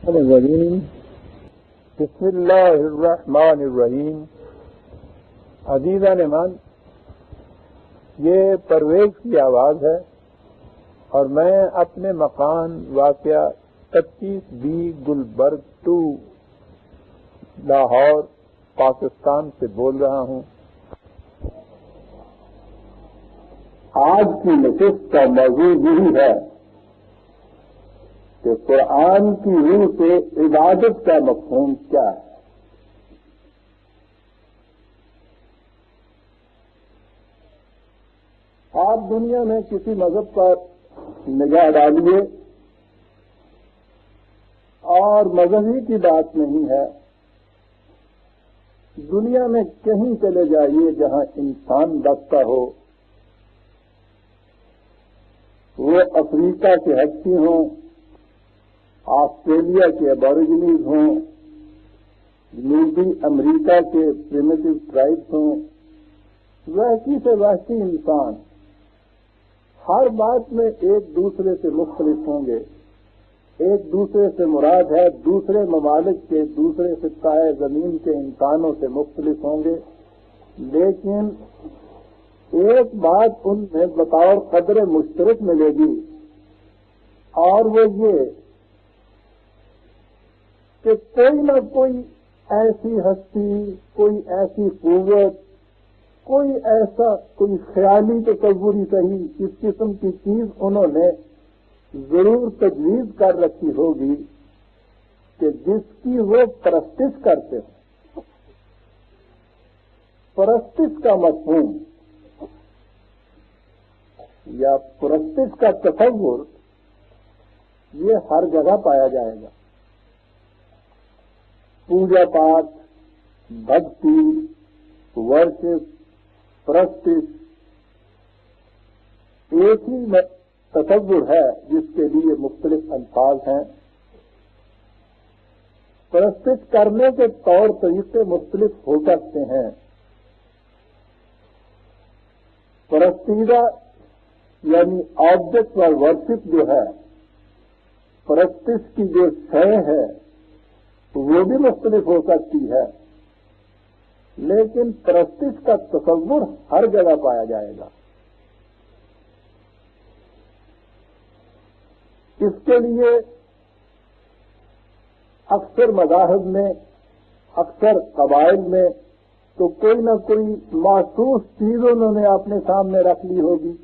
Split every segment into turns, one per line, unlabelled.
بسم اللہ الرحمن الرحیم. عزیزان من، یہ پرویز کی آواز ہے اور میں اپنے مکان واقع 25B گلبرگ 2 لاہور پاکستان سے بول رہا ہوں. آج کی نشست کا موضوع یہی ہے کہ قرآن کی روح سے عبادت کا مفہوم کیا ہے. آپ دنیا میں کسی مذہب پر نگاہ ڈالیے اور مذہبی کی بات نہیں ہے، دنیا میں کہیں چلے جائیے جہاں انسان بستا ہو، وہ افریقہ کے ہستی ہوں، آسٹریلیا کے ابوریجنیز ہوں، جنوبی امریکہ کے پریمیٹو ٹرائبس ہوں، وحشی سے وحشی انسان ہر بات میں ایک دوسرے سے مختلف ہوں گے. ایک دوسرے سے مراد ہے دوسرے ممالک کے دوسرے خطۂ زمین کے انسانوں سے مختلف ہوں گے، لیکن ایک بات ان میں بطور قدر مشترک ملے گی، اور وہ یہ کہ کوئی نہ کوئی ایسی ہستی، کوئی ایسی قوت، کوئی خیالی تصوری صحیح اس قسم کی چیز انہوں نے ضرور تجویز کر رکھی ہوگی کہ جس کی وہ پرستش کرتے ہیں. پرستش کا مفہوم یا پرستش کا تصور یہ ہر جگہ پایا جائے گا. پوجا پاٹ، بھکتی، ورشپ، پرستش ایک ہی تصور ہے جس کے لیے مختلف الفاظ ہیں. پرستش کرنے کے طور طریقے مختلف ہو سکتے ہیں. پرستیدہ یعنی آبجیکٹ اور ورشپ جو ہے، پرستش کی جو شے ہے وہ بھی مختلف ہو سکتی ہے، لیکن پرستش کا تصور ہر جگہ پایا جائے گا. اس کے لیے اکثر مذاہب میں، اکثر قبائل میں تو کوئی نہ کوئی مخصوص چیز انہوں نے اپنے سامنے رکھ لی ہوگی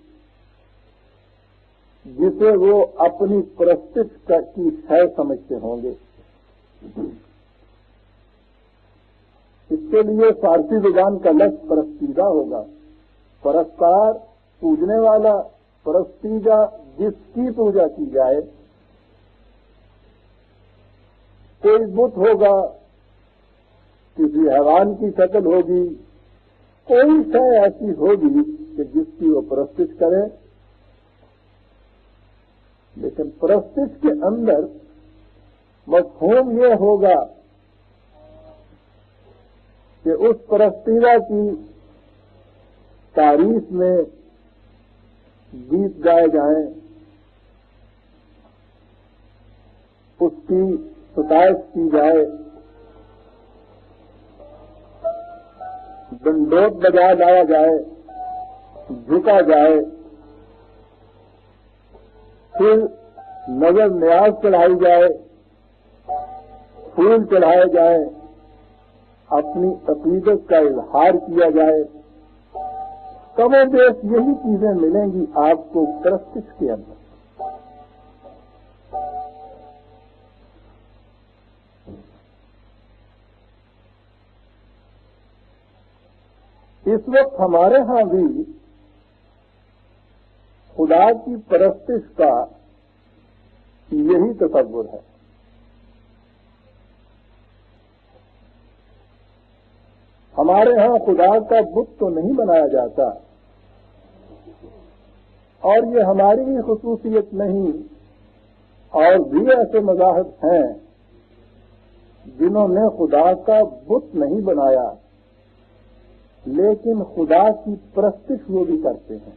جسے وہ اپنی پرستش کی شے سمجھتے ہوں گے. اس کے لیے فارسی زبان کا لفظ پرستیدہ ہوگا. پرستار پوجنے والا، پرستیدہ جس کی پوجا کی جائے. کوئی بت ہوگا، کسی حیوان کی شکل ہوگی، کوئی شے ایسی ہوگی کہ جس کی وہ پرستش کرے. لیکن پرستش کے اندر مفہوم یہ ہوگا کہ اس پرستیدہ کی تعریف میں گیت گائے جائیں، اس کی ستائش کی جائے، ڈنڈوت بجا لایا جائے، جھکا جائے، پھر نظر نیاز چڑھائی جائے، پھول چڑھائے جائیں، اپنی عقیدت کا اظہار کیا جائے. کم و بیش یہی چیزیں ملیں گی آپ کو پرستش کے اندر. اس وقت ہمارے ہاں بھی خدا کی پرستش کا یہی تصور ہے. ہمارے ہاں خدا کا بت تو نہیں بنایا جاتا، اور یہ ہماری ہی خصوصیت نہیں، اور بھی ایسے مذاہب ہیں جنہوں نے خدا کا بت نہیں بنایا، لیکن خدا کی پرستش وہ بھی کرتے ہیں.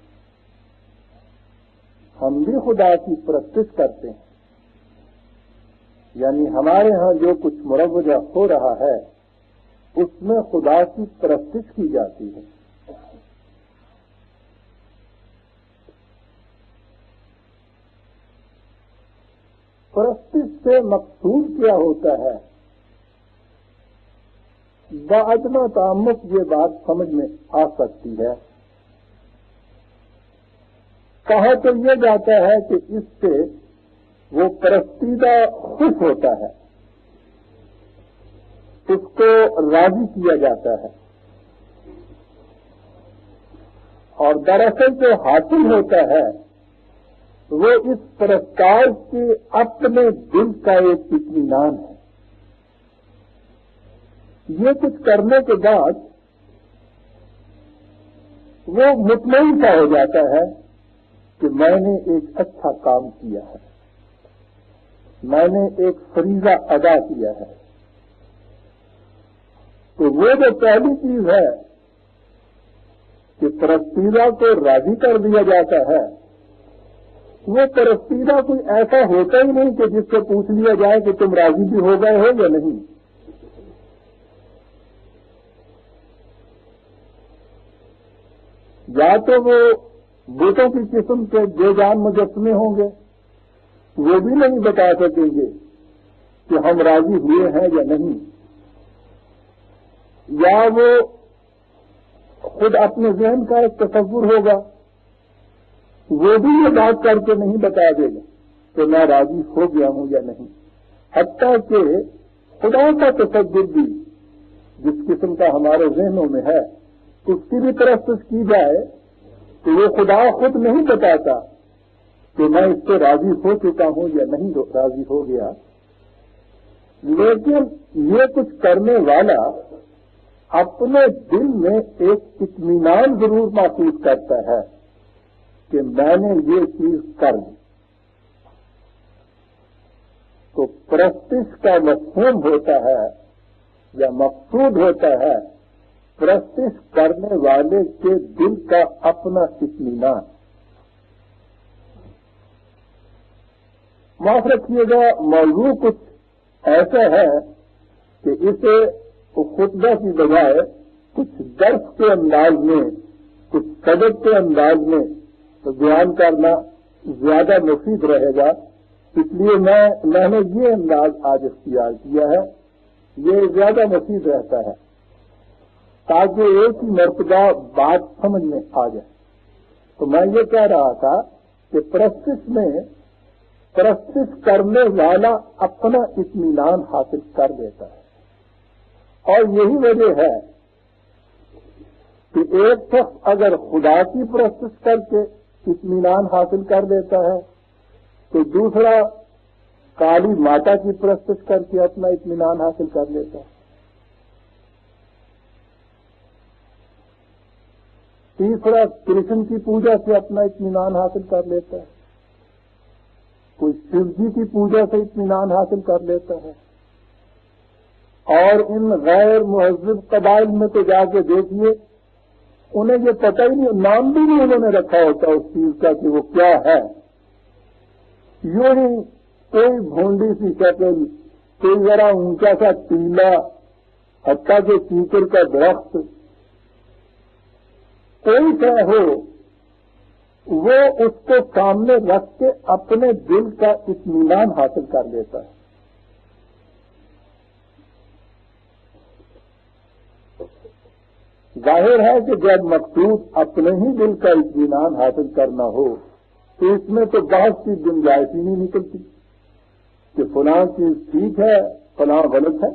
ہم بھی خدا کی پرستش کرتے ہیں. یعنی ہمارے ہاں جو کچھ مروجہ ہو رہا ہے اس میں خدا کی پرستش کی جاتی ہے. پرستش سے مقصود کیا ہوتا ہے؟ بادنا تعمق یہ بات سمجھ میں آ سکتی ہے. کہا تو یہ جاتا ہے کہ اس سے وہ پرستیدہ خوش ہوتا ہے، اس کو راضی کیا جاتا ہے، اور دراصل جو حاصل ہوتا ہے وہ اس پرستار کے اپنے دل کا ایک اطمینان ہے. یہ کچھ کرنے کے بعد وہ مطمئن سا ہو جاتا ہے کہ میں نے ایک اچھا کام کیا ہے، میں نے ایک فریضہ ادا کیا ہے. تو وہ جو پہلی چیز ہے کہ پرستیدہ کو راضی کر دیا جاتا ہے، وہ پرستیدہ کوئی ایسا ہوتا ہی نہیں کہ جس سے پوچھ لیا جائے کہ تم راضی بھی ہو گئے ہو یا نہیں. یا تو وہ بتوں کی قسم کے بے جان مجسمے ہوں گے، وہ بھی نہیں بتا سکیں گے کہ ہم راضی ہوئے ہیں یا نہیں، یا وہ خود اپنے ذہن کا ایک تصور ہوگا، وہ بھی یہ بات کر کے نہیں بتا دے گا کہ میں راضی ہو گیا ہوں یا نہیں. حتیٰ کہ خدا کا تصور بھی جس قسم کا ہمارے ذہنوں میں ہے اس کی بھی پرستش کی جائے تو وہ خدا خود نہیں بتاتا کہ میں اس سے راضی ہو چکا ہوں یا نہیں راضی ہو گیا. لیکن یہ کچھ کرنے والا اپنے دل میں ایک اطمینان ضرور محسوس کرتا ہے کہ میں نے یہ چیز کر دی. تو پرستش کا مفہوم ہوتا ہے یا مقصود ہوتا ہے پرستش کرنے والے کے دل کا اپنا اطمینان. معاف رکھیے گا، موضوع کچھ ایسا ہے کہ اسے خطبہ کی بجائے کچھ درس کے انداز میں، کچھ سبق کے انداز میں بیان کرنا زیادہ مفید رہے گا. اس لیے میں نے یہ انداز آج اختیار کیا ہے، یہ زیادہ مفید رہتا ہے تاکہ ایک ہی مرتبہ بات سمجھ میں آ جائے. تو میں یہ کہہ رہا تھا کہ پرستش میں پرستش کرنے والا اپنا اطمینان حاصل کر دیتا ہے، اور یہی وجہ ہے کہ ایک شخص اگر خدا کی پرستش کر کے اطمینان حاصل کر دیتا ہے تو دوسرا کالی ماتا کی پرستش کر کے اپنا اطمینان حاصل کر لیتا ہے. تیسرا کرشن کی پوجا سے اپنا اطمینان حاصل کر لیتا ہے، کوئی شیو جی کی پوجا سے اطمینان حاصل کر لیتا ہے. اور ان غیر مہذب قبائل میں تو جا کے دیکھیے انہیں یہ پتہ ہی نہیں، نام بھی نہیں انہوں نے رکھا ہوتا اس چیز کا کہ وہ کیا ہے. یوں ہی کوئی بھونڈی سی شکل، کوئی ذرا اونچا سا ٹیلا، حتیٰ کہ کیکر کا درخت، کوئی شے ہو وہ اس کو سامنے رکھ کے اپنے دل کا اطمینان حاصل کر لیتا ہے. ظاہر ہے کہ جب مقصود اپنے ہی دل کا اطمینان حاصل کرنا ہو تو اس میں تو بہت سی گنجائش ہی نہیں نکلتی کہ فلاں چیز ٹھیک ہے فلاں غلط ہے.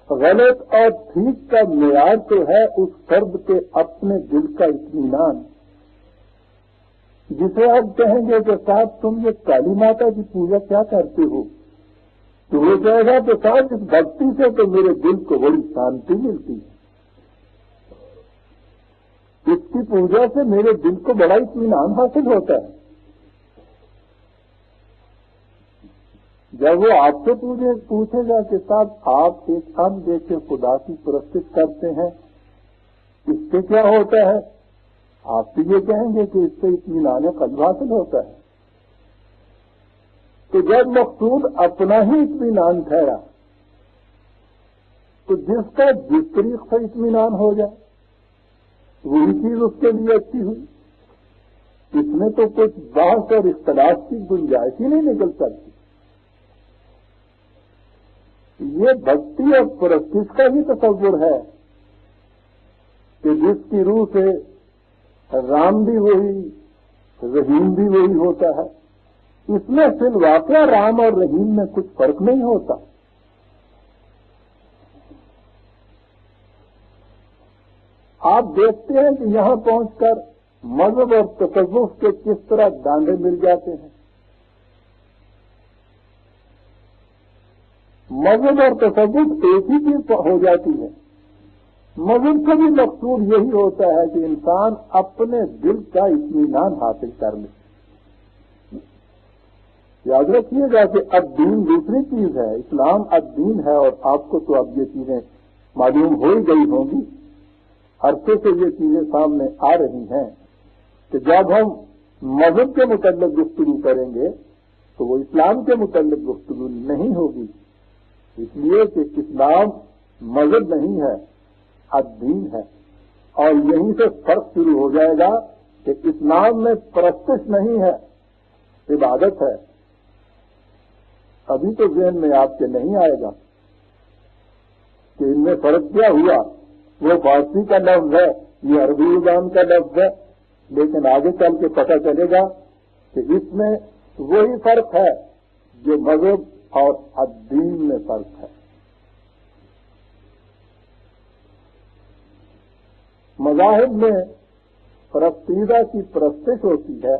غلط اور ٹھیک کا معیار تو ہے اس فرد کے اپنے دل کا اطمینان. جسے آپ کہیں گے کہ صاحب تم یہ کالی ماتا کی پوجا کیا کرتے ہو، تو وہ کہے گا کہ صاحب اس بھکتی سے تو میرے دل کو بڑی شانتی ملتی ہے، اس کی پوجا سے میرے دل کو بڑا اطمینان حاصل ہوتا ہے. جب وہ آپ سے پوچھے گا کہ صاحب آپ ایک ان دیکھے خدا کی پرستش کرتے ہیں، اس سے کیا ہوتا ہے، آپ تو یہ کہیں گے کہ اس سے اطمینان قلب حاصل ہوتا ہے. تو جب مقصود اپنا ہی اطمینان ٹھہرا تو جس کا جس طریق سے اطمینان ہو جائے وہی چیز اس کے لیے اچھی ہوئی. اس میں تو کچھ بحث اور اختلاف کی گنجائش ہی نہیں نکل سکتی. یہ بھکتی اور پرستش کا ہی تصور ہے کہ جس کی روح سے رام بھی وہی رحیم بھی وہی ہوتا ہے. اس میں فی الواقع رام اور رحیم میں کچھ فرق نہیں ہوتا. آپ دیکھتے ہیں کہ یہاں پہنچ کر مذہب اور تصوف کے کس طرح ڈانڈے مل جاتے ہیں. مذہب اور تصوف ایک ہی چیز ہو جاتی ہے. مذہب کا بھی مقصود یہی ہوتا ہے کہ انسان اپنے دل کا اطمینان حاصل کر لے. یاد رکھیے گا کہ اب دین دوسری چیز ہے، اسلام اب دین ہے، اور آپ کو تو اب یہ چیزیں معلوم ہو ہی گئی ہوں گی. عرصے سے یہ چیزیں سامنے آ رہی ہیں کہ جب ہم مذہب کے متعلق گفتگو کریں گے تو وہ اسلام کے متعلق گفتگو نہیں ہوگی، اس لیے کہ اسلام مذہب نہیں ہے، الدین ہے. اور یہیں سے فرق شروع ہو جائے گا کہ اسلام میں پرستش نہیں ہے، عبادت ہے. ابھی تو ذہن میں آپ کے نہیں آئے گا کہ ان میں فرق کیا ہوا. وہ فارسی کا لفظ ہے، یہ عربی زبان کا لفظ ہے، لیکن آگے چل کے پتہ چلے گا کہ اس میں وہی فرق ہے جو مذہب اور الدین میں فرق ہے. مذاہب میں پرستیدہ کی پرستش ہوتی ہے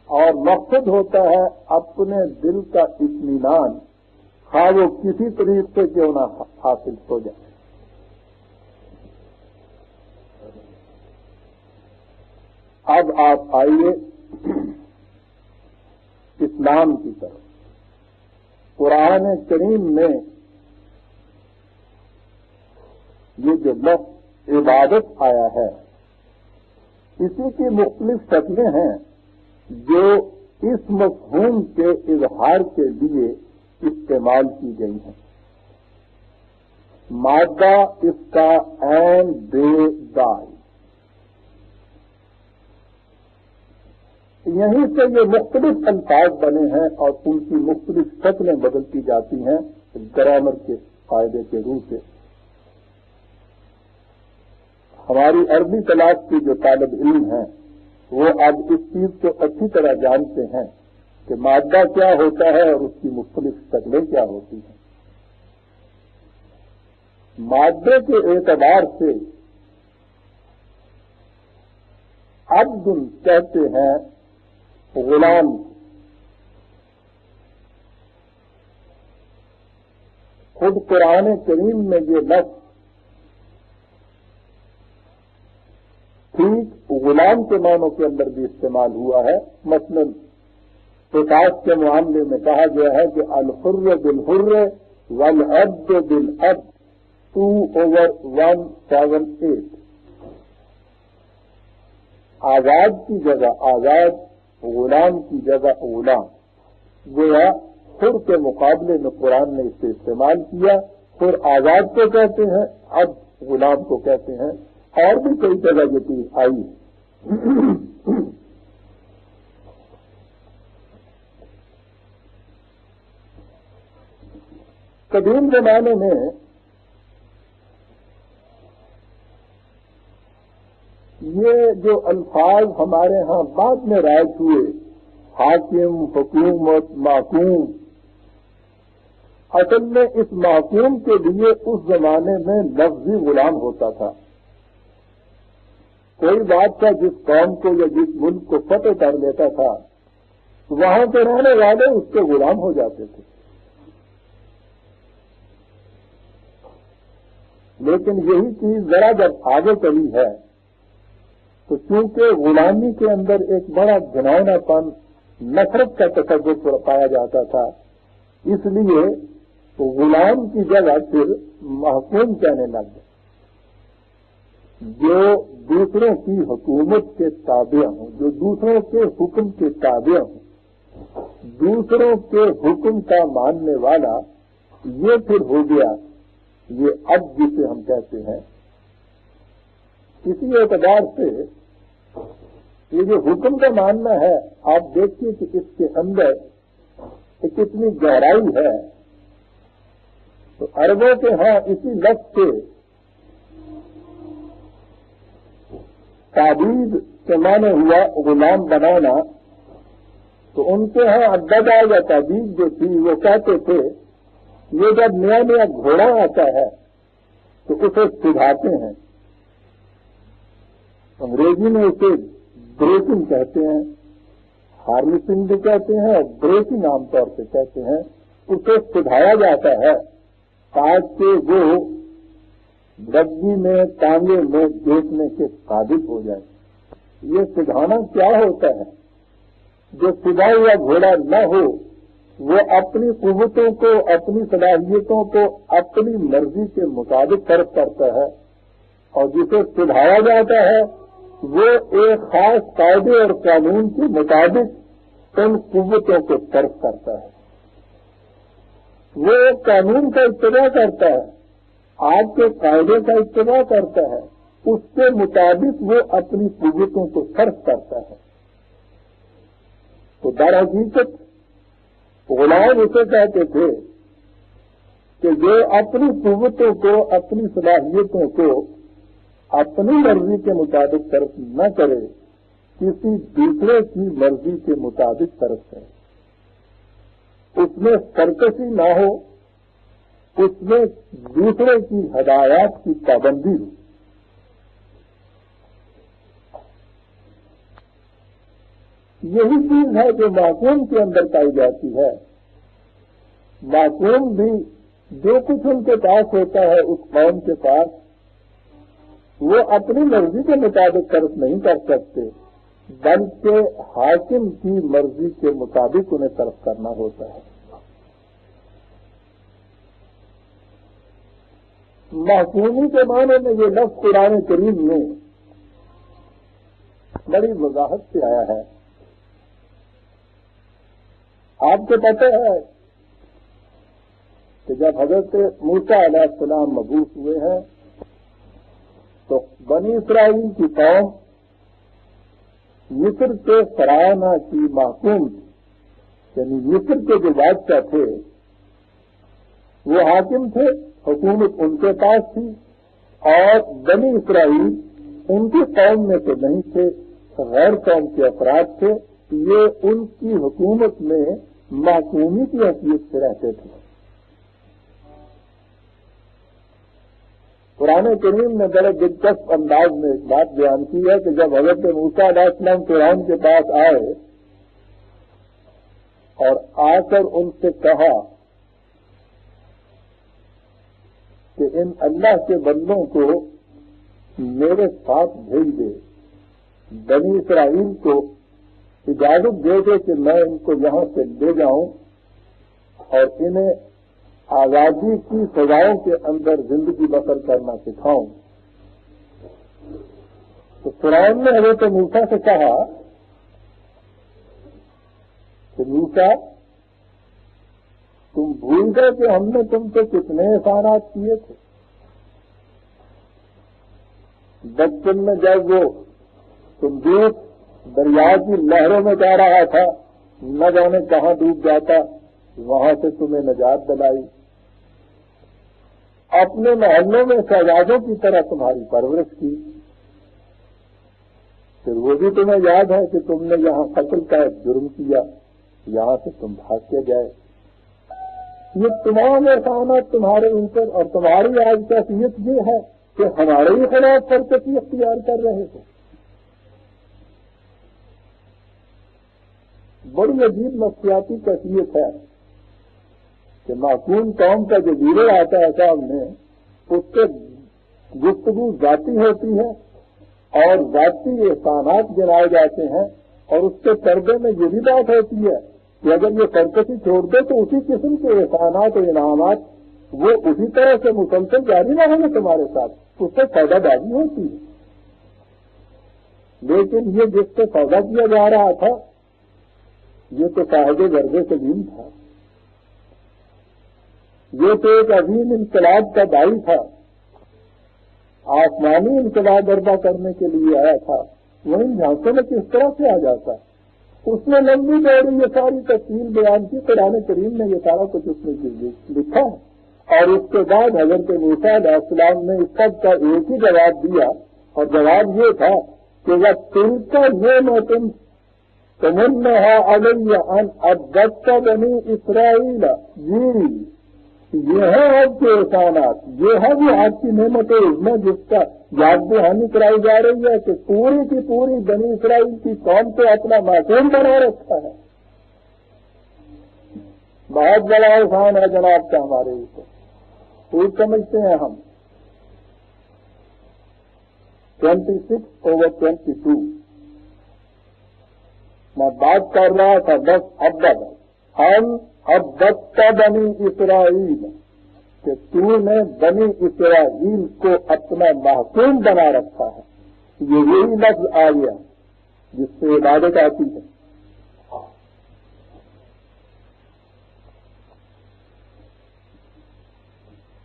اور مقصد ہوتا ہے اپنے دل کا اطمینان، خواہ وہ کسی طریق سے کیوں نہ حاصل ہو جائے. اب آپ آئیے اسلام کی طرف. قرآن کریم میں یہ جو لفظ عبادت آیا ہے اسی کی مختلف شکلیں ہیں جو اس مفہوم کے اظہار کے لیے استعمال کی گئی ہیں. مادہ اس کا عین بے دال، یہیں سے یہ مختلف الفاظ بنے ہیں اور ان کی مختلف شکلیں بدلتی جاتی ہیں گرامر کے فائدے کے روح سے. ہماری عربی کلاس کی جو طالب علم ہیں وہ اب اس چیز کو اچھی طرح جانتے ہیں کہ مادہ کیا ہوتا ہے اور اس کی مختلف شکلیں کیا ہوتی ہیں. مادے کے اعتبار سے عبد کہتے ہیں غلام. خود قرآن کریم میں یہ لفظ ٹھیک غلام کے معنوں کے اندر بھی استعمال ہوا ہے. مثلا قصاص کے معاملے میں کہا گیا ہے کہ الحر بالحر والعبد بالعبد 2/178. آزاد کی جگہ آزاد، غلام کی جگہ غلام. گویا حر کے مقابلے میں قرآن نے اسے استعمال کیا. حر آزاد کو کہتے ہیں، اب غلام کو کہتے ہیں. اور بھی کئی جگہ یہ چیز آئی. قدیم زمانے میں یہ جو الفاظ ہمارے ہاں بعد میں رائج ہوئے، حاکم، حکومت، محکوم، اصل میں اس محکوم کے لیے اس زمانے میں لفظی غلام ہوتا تھا. کوئی بادشاہ جس قوم کو یا جس ملک کو فتح کر لیتا تھا وہاں کے رہنے والے اس کے غلام ہو جاتے تھے. لیکن یہی چیز ذرا جب آگے چلی ہے تو چونکہ غلامی کے اندر ایک بڑا گھناؤنا پن، نفرت کا تصور پایا جاتا تھا، اس لیے غلام کی جگہ پھر محکوم کہنے لگ گئے جو دوسروں کی حکومت کے تابع ہوں، جو دوسروں کے حکم کے تابع ہوں. دوسروں کے حکم کا ماننے والا، یہ پھر ہو گیا یہ اب جسے ہم کہتے ہیں. اسی اعتبار سے یہ جو حکم کا ماننا ہے، آپ دیکھیے کہ اس کے اندر کتنی گہرائی ہے. تو عربوں کے ہاں اسی لفظ سے تعبید کے معنی ہوا غلام بنانا. تو ان کے ہاں عبدہ یا تعبید جو تھی وہ کہتے تھے یہ جب نیا نیا گھوڑا آتا ہے تو اسے سدھاتے ہیں. انگریزی میں اسے بریکنگ کہتے ہیں، ہارنسنگ بھی کہتے ہیں اور بریکنگ عام طور سے کہتے ہیں. اسے سدھایا جاتا ہے تاکہ وہ رگی میں ٹانگے میں دیکھنے کے قابل ہو جائے. یہ سدھانا کیا ہوتا ہے؟ جو سدھا ہوا گھوڑا نہ ہو وہ اپنی قوتوں کو، اپنی صلاحیتوں کو اپنی مرضی کے مطابق صرف کرتا ہے، اور جسے سدھایا جاتا ہے وہ ایک خاص قاعدے اور قانون کے مطابق ان قوتوں کو صرف کرتا ہے. وہ ایک قانون کا اتباع کرتا ہے، آپ کے قاعدے کا اتباع کرتا ہے، اس کے مطابق وہ اپنی قوتوں کو صرف کرتا ہے. تو در حقیقت غلام اسے کہتے تھے کہ جو اپنی قوتوں کو، اپنی صلاحیتوں کو اپنی مرضی کے مطابق صرف نہ کرے، کسی دوسرے کی مرضی کے مطابق صرف کرے. اس میں سرکشی نہ ہو، اس میں دوسرے کی ہدایات کی پابندی ہو. یہی چیز ہے جو معصوم کے اندر پائی جاتی ہے. معصوم بھی جو کچھ ان کے پاس ہوتا ہے اس قوم کے پاس، وہ اپنی مرضی کے مطابق صرف نہیں کر سکتے، بلکہ حاکم کی مرضی کے مطابق انہیں صرف کرنا ہوتا ہے. معصومی کے معنی میں یہ لفظ قرآن کریم میں بڑی وضاحت سے آیا ہے. آپ کو پتہ ہے کہ جب حضرت موسیٰ علیہ السلام مبعوث ہوئے ہیں تو بنی اسرائیل کی قوم مصر کے فرعونہ کی محکوم تھی، یعنی مصر کے جو بادشاہ تھے وہ حاکم تھے، حکومت ان کے پاس تھی، اور بنی اسرائیل ان کی قوم میں تو نہیں تھے، غیر قوم کے افراد تھے. یہ ان کی حکومت میں محکومی کی حیثیت سے رہتے تھے. قرآن کریم نے بڑے دلچسپ انداز میں ایک بات بیان کی ہے کہ جب حضرت موسیٰ علیہ السلام فرعون کے پاس آئے اور آ کر ان سے کہا کہ ان اللہ کے بندوں کو میرے ساتھ بھیج دے، بنی اسرائیل کو اجازت دے دے کہ میں ان کو یہاں سے لے جاؤں اور انہیں آزادی کی سزاؤں کے اندر زندگی بسر کرنا سکھاؤں. تو فرعون نے حضرت موسیٰ سے کہا کہ موسیٰ تم بھول گئے کہ ہم نے تم سے کتنے احسانات کیے تھے. بچپن میں جب وہ تندور دریا کی لہروں میں جا رہا تھا، نہ جانے کہاں ڈوب جاتا، وہاں سے تمہیں نجات دلائی. اپنے محلوں میں شہزادوں کی طرح تمہاری پرورش کی. پھر وہ بھی تمہیں یاد ہے کہ تم نے یہاں قتل کا ایک جرم کیا، یہاں سے تم بھاگ کے گئے. یہ تمام احسانات تمہارے اوپر، اور تمہاری آج کیفیت یہ ہے کہ ہمارے ہی خلاف سرکشی اختیار کر رہے ہو. بڑی عجیب نفسیاتی کیفیت ہے کہ معصوم قوم کا جو لیڈر آتا ہے سامنے، اس سے گفتگو ذاتی ہوتی ہے اور ذاتی احسانات گنائے جاتے ہیں، اور اس کے پردے میں یہ بھی بات ہوتی ہے کہ اگر یہ سرکشی چھوڑ دے تو اسی قسم کے احسانات اور انعامات وہ اسی طرح سے مسلسل جاری نہ ہوں گے تمہارے ساتھ، اس سے سودا بازی ہوتی ہے. لیکن یہ جس سے سودا کیا جا رہا تھا یہ تو صاحب غرض قدیم تھا، یہ تو ایک عظیم انقلاب کا دائی تھا، آسمانی انقلاب برپا کرنے کے لیے آیا تھا، وہ ان جھانسوں میں کس طرح سے آ جاتا ہے؟ اس نے لمبی چوڑی یہ ساری تفصیل بیان کی، قرآن کریم نے یہ سارا کچھ اس میں لکھا ہے، اور اس کے بعد حضرت موسیٰ علیہ السلام نے اس سب کا ایک ہی جواب دیا، اور جواب یہ تھا کہ وہ تلک نعمت تمنہا علی ان عبدت بنی اسرائیل، جی یہ ہے آپ کے احسانات، یہ ہے وہ آپ کی نعمت عظمی جس کا یاد دہانی کرائی جا رہی ہے کہ پوری کی پوری بنی اسرائیل کی قوم کو اپنا معصوم بنا رکھا ہے۔ بہت بڑا احسان ہے جناب کا ہمارے اوپر، خوب سمجھتے ہیں ہم۔ 26/22 میں بات کر رہا تھا بس عبد ہم عبدت بنی اسرائیل کہ تو نے بنی اسرائیل کو اپنا محکوم بنا رکھا ہے، یہی لفظ آ گیا جس سے عبادت آتی ہے۔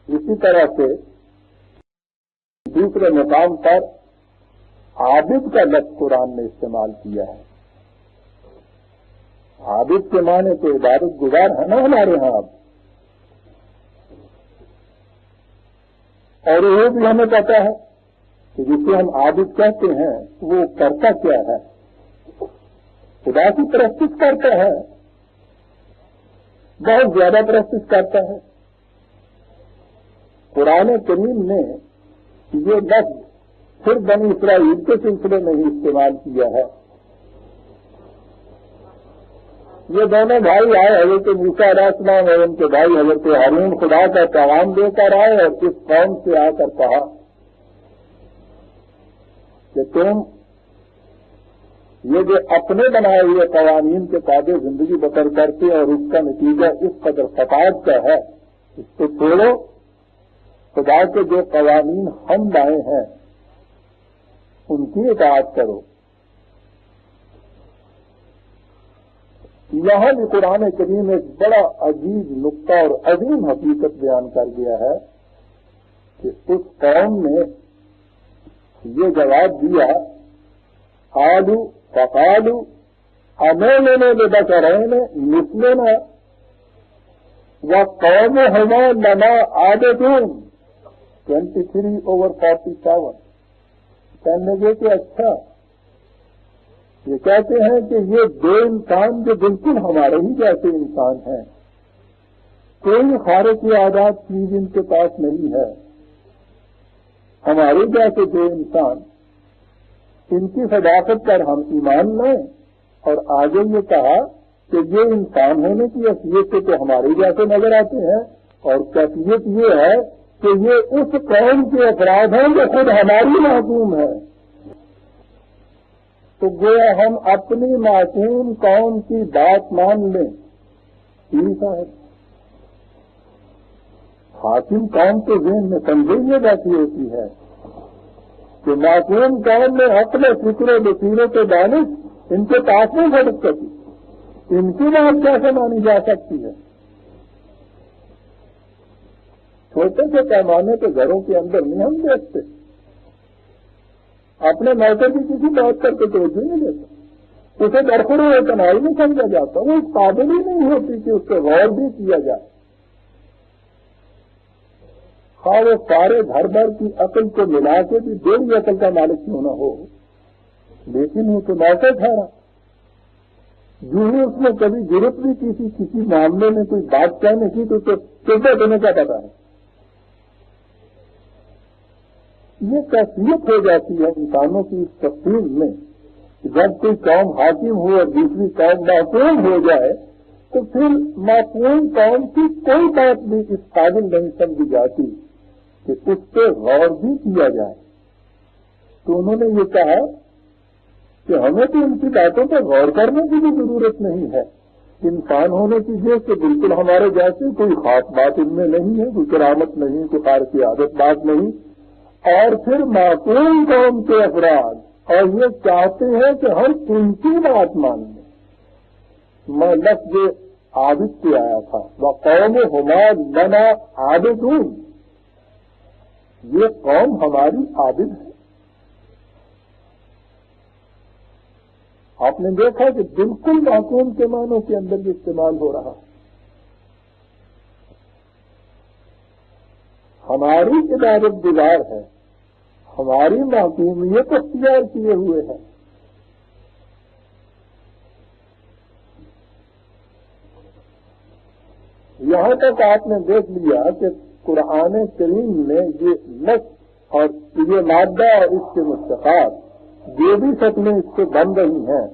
اسی طرح سے دوسرے مقام پر عابد کا لفظ قرآن نے استعمال کیا ہے۔ عابد کے معنی تو عبادت گزار ہے نا ہمارے ہاں اب، اور یہ بھی ہمیں پتا ہے کہ جسے ہم عابد کہتے ہیں وہ کرتا کیا ہے؟ خدا کی پرستش کرتا ہے، بہت زیادہ پرستش کرتا ہے۔ قرآن کریم نے یہ لفظ پھر بنی اسرائیل کے سلسلے میں ہی استعمال کیا ہے۔ یہ دونوں بھائی آئے حضرت موسیٰ علیہ السلام اور ان کے بھائی حضرت ہارون خدا کا پیغام دے کر آئے اور اس قوم سے آ کر کہا کہ تم یہ جو اپنے بنائے ہوئے قوانین کے تابع زندگی بسر کرتے اور اس کا نتیجہ اس قدر فساد کا ہے، اس کو چھوڑو، خدا کے جو قوانین ہم لائے ہیں ان کی اطاعت کرو۔ یہاں بھی قرآن کریم ایک بڑا عجیب نقطہ اور عظیم حقیقت بیان کر گیا ہے کہ اس قوم نے یہ جواب دیا آلو فقالو امینہ لبشرین مثلنا وقومہما لنا عابدون 23/47 کہنے لگے کہ اچھا یہ کہتے ہیں کہ یہ دو انسان جو بالکل ہمارے ہی جیسے انسان ہیں، کوئی خارق عادات چیز ان کے پاس نہیں ہے، ہمارے جیسے دو انسان، ان کی صداقت پر ہم ایمان لیں، اور آگے یہ کہا کہ یہ انسان ہونے کی حیثیت سے تو ہمارے جیسے نظر آتے ہیں، اور کیفیت یہ ہے کہ یہ اس قوم کے افراد ہیں جو خود ہماری معصوم ہے۔ تو گویا ہم اپنی معصوم قوم کی بات مان لیں، ٹھیک ہے۔ حاکم قوم کے ذہن میں تنظیم یہ بیٹھی ہوتی ہے کہ معصوم قوم میں اپنے فکر و بصیرت کے دانش ان کے پاس نہیں گھٹ سکی، ان کی بات کیسے مانی جا سکتی ہے؟ چھوٹے سے پیمانے کے گھروں کے اندر نہیں ہم دیکھتے، اپنے موقع کی کسی بات کر کے توجہ نہیں دیتا، اسے درخور تنہائی نہیں سمجھا جاتا، وہ اس قابل ہی نہیں ہوتی کہ اس پہ غور بھی کیا جائے۔ خواہ وہ سارے گھر بھر کی عقل کو ملا کے بھی دیر عقل کا مالک کیوں نہ ہو، لیکن وہ تو موقع ٹھہرا، جو ہی اس نے کبھی ضرورت بھی کسی معاملے میں کوئی بات کہنے کی تو چلتے دینے کا پتا ہے۔ یہ کیفیت ہو جاتی ہے انسانوں کی اس تفصیل میں، جب کوئی قوم حاکم ہو اور دوسری قوم معصوم ہو جائے تو پھر معصوم قوم کی کوئی بات بھی اس قابل نہیں سمجھی جاتی کہ اس پہ غور بھی کیا جائے۔ تو انہوں نے یہ کہا کہ ہمیں تو ان کی باتوں پہ غور کرنے کی بھی ضرورت نہیں ہے، انسان ہونے کی وجہ سے بالکل ہمارے جیسے کوئی خاص بات ان میں نہیں ہے، کوئی کرامت نہیں، کوئی خارق عادت بات نہیں، اور پھر معصوم قوم کے افراد اور یہ چاہتے ہیں کہ ہم ان کی بات مان لیں، میں لفظ عابد سے آیا تھا، وَقَوْمُهُمَا لَنَا عَابِدُونَ، یہ قوم ہماری عابد ہے۔ آپ نے دیکھا کہ بالکل معقول کے معنوں کے اندر بھی استعمال ہو رہا ہے۔ ہماری عبادت گزار ہے، ہماری معصومیت اختیار کیے ہوئے ہیں۔ یہاں تک آپ نے دیکھ لیا کہ قرآن کریم میں یہ لفظ اور یہ مادہ اور اس کے مشتقات جو بھی شکلیں اس سے بن رہی ہیں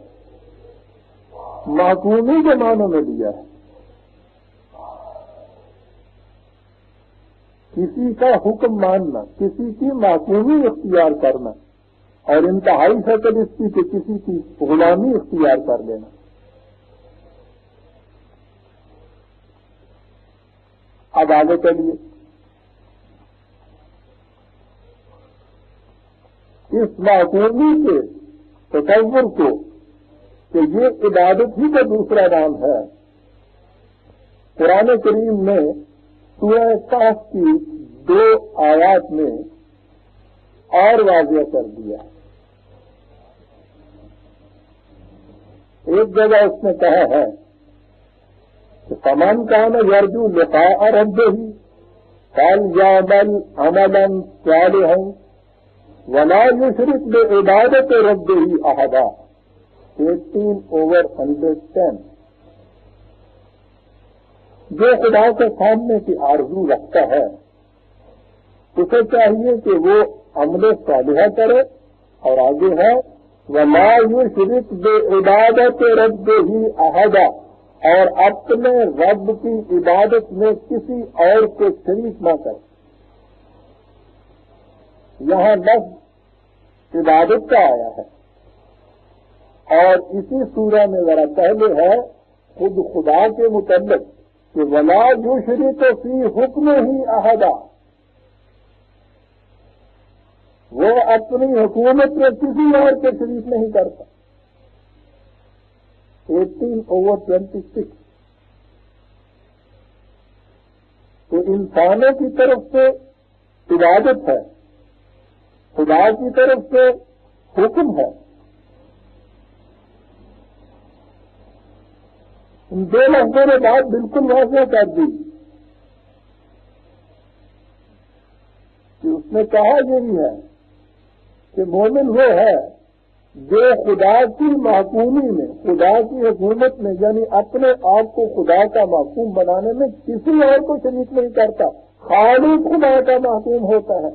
معصومی کے معنوں میں لیا ہے۔ کسی کا حکم ماننا، کسی کی معصومی اختیار کرنا، اور انتہائی شکل اس کی کہ کسی کی غلامی اختیار کر لینا۔ اب آگے چلیے، اس معصومی کے تصور کو کہ یہ عبادت ہی کا دوسرا نام ہے، قرآن کریم نے سورہ کہف کی 2 آیات میں اور واضح کر دیا۔ ایک جگہ اس نے کہا ہے کہ فَمَنْ كَانَ يَرْجُو لِقَاءَ رَبِّهِ فَلْيَعْمَلْ عَمَلًا صَالِحًا وَلَا يُشْرِكْ بِعِبَادَةِ رَبِّهِ أَحَدًا 18/110۔ جو خدا کے سامنے کی آرزو رکھتا ہے اسے چاہیے کہ وہ عمل صالحہ کرے، اور آگے ہے وَلَا يُشْرِكْ بِعِبَادَةِ رَبِّهِ أَحَدًا، اور اپنے رب کی عبادت میں کسی اور کو شریک نہ کرے۔ یہاں لفظ عبادت کا آیا ہے، اور اسی سورہ میں ذرا پہلے ہے خود خدا کے متعلق کہ وَلَا يُشْرِكُ فِي حُكْمِهِ أَحَدًا، وہ اپنی حکومت میں کسی اور کے شریک نہیں کرتا۔ 18/26۔ تو انسانوں کی طرف سے عبادت ہے، خدا کی طرف سے حکم ہے۔ ان 2 لفظوں نے بات بالکل واضح کر دی کہ اس نے کہا یہی ہے کہ مومن وہ ہے جو خدا کی محکومی میں، خدا کی حکومت میں، یعنی اپنے آپ کو خدا کا محکوم بنانے میں کسی اور کو شریک نہیں کرتا، خالق خدا کا محکوم ہوتا ہے،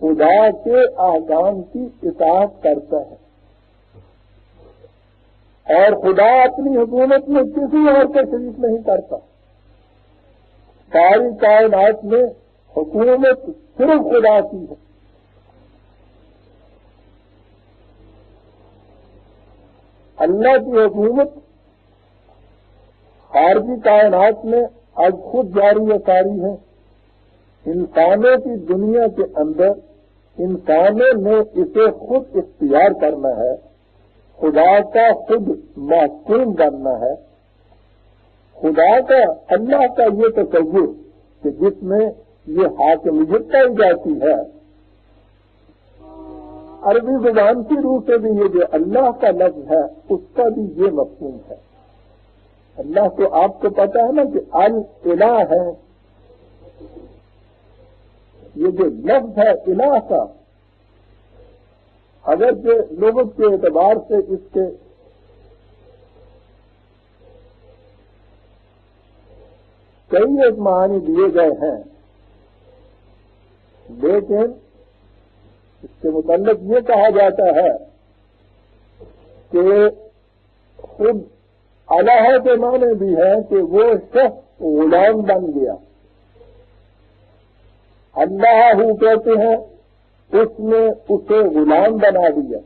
خدا کے احکام کی اطاعت کرتا ہے، اور خدا اپنی حکومت میں کسی اور کو شریک نہیں کرتا۔ ساری کائنات میں حکومت صرف خدا کی ہے۔ اللہ کی حکومت خارجی کائنات میں اب خود جاری و ساری ہے۔ انسانوں کی دنیا کے اندر انسانوں نے اسے خود اختیار کرنا ہے، خدا کا خود محکوم بننا ہے۔ خدا کا، اللہ کا یہ تصور کہ جس میں یہ حاکمیت پائی جاتی ہے، عربی زبان کی روح سے بھی یہ جو اللہ کا لفظ ہے اس کا بھی یہ مفہوم ہے۔ اللہ کو آپ کو پتا ہے نا کہ الہ ہے، یہ جو لفظ ہے الہ کا، اگر کہ لغت کے اعتبار سے اس کے کئی ایک معنی دیے گئے ہیں، لیکن اس کے متعلق یہ کہا جاتا ہے کہ خود الہ کے معنی بھی ہے کہ وہ شخص غلام بن گیا۔ اللہ کہتے ہیں اس نے اسے غلام بنا دیا۔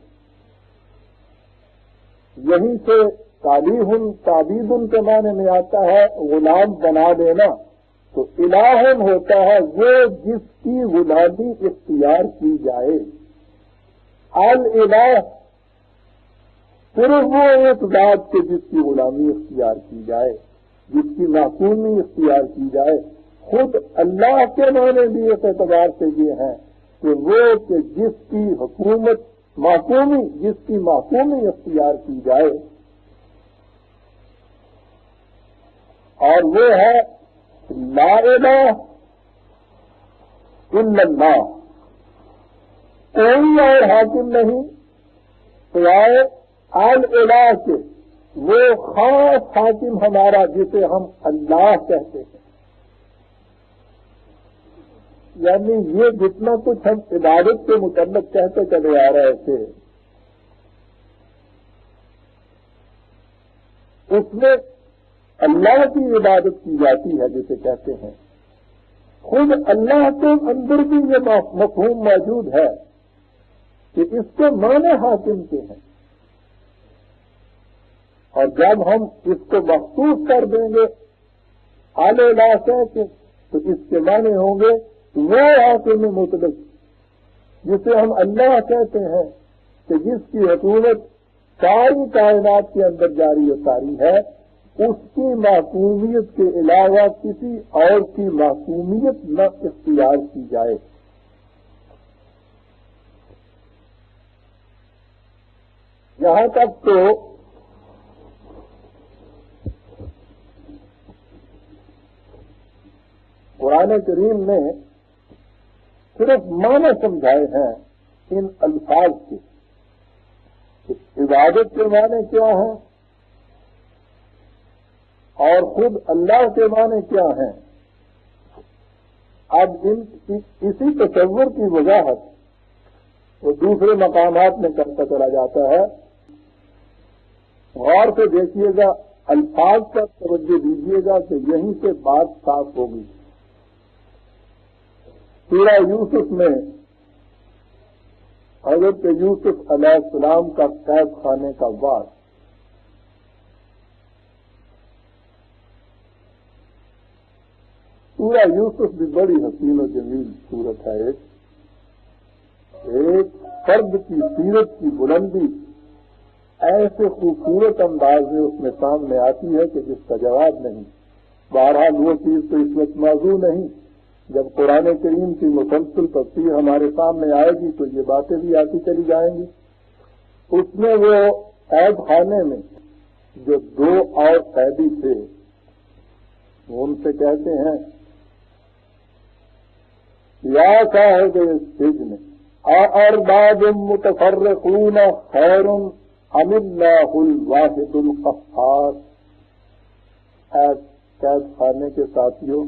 یہیں سے تعبید کے معنی میں آتا ہے غلام بنا دینا۔ تو الہ ہوتا ہے وہ جس کی غلامی اختیار کی جائے۔ الہ صرف وہ ایک ذات کے جس کی غلامی اختیار کی جائے، جس کی معصومی اختیار کی جائے. خود اللہ کے معنی بھی اس اعتبار سے یہ ہیں کہ وہ کہ جس کی حکومت معصومی، جس کی معصومی اختیار کی جائے، اور وہ ہے لا الہ الا اللہ. کوئی اور حاکم نہیں سوائے الہ کے، وہ خاص حاکم ہمارا جسے ہم اللہ کہتے ہیں. یعنی یہ جتنا کچھ ہم عبادت کے متعلق کہتے چلے آ رہے تھے، اس میں اللہ کی عبادت کی جاتی ہے جسے کہتے ہیں. خود اللہ کے اندر بھی یہ مفہوم موجود ہے کہ اس کے معنی حاکم کے ہیں، اور جب ہم اس کو مخصوص کر دیں گے الہ کہہ کے تو اس کے معنی ہوں گے وہ حاکم مطلق جسے ہم اللہ کہتے ہیں کہ جس کی حکومت ساری کائنات کے اندر جاری و ساری ہے، اس کی معصومیت کے علاوہ کسی اور کی معصومیت نہ اختیار کی جائے. یہاں تک تو قرآن کریم نے صرف معنی سمجھائے ہیں ان الفاظ کے کہ عبادت کے معنی کیا ہیں اور خود اللہ کے معنی کیا ہیں. اب اسی تصور کی وضاحت وہ دوسرے مقامات میں کرتا چلا جاتا ہے. غور سے دیکھیے گا، الفاظ پر توجہ دیجیے گا کہ یہیں سے بات صاف ہوگی. سورہ یوسف میں حضرت یوسف علیہ السلام کا قید خانے کا وعد، سورہ یوسف بھی بڑی حسین و جمیل صورت ہے. ایک فرد کی سیرت کی بلندی ایسے خوبصورت انداز میں اس میں سامنے آتی ہے کہ جس کا جواب نہیں. بہرحال وہ چیز تو اس وقت موضوع نہیں. جب قرآن کریم کی مسلسل تفسیر ہمارے سامنے آئے گی تو یہ باتیں بھی آتی چلی جائیں گی. اس میں وہ قید خانے میں جو دو اور قیدی تھے وہ ان سے کہتے ہیں یا صاحب السجن اارباب متفرقون خیر ام اللہ الواحد القہار. اے قید خانے کے ساتھیوں،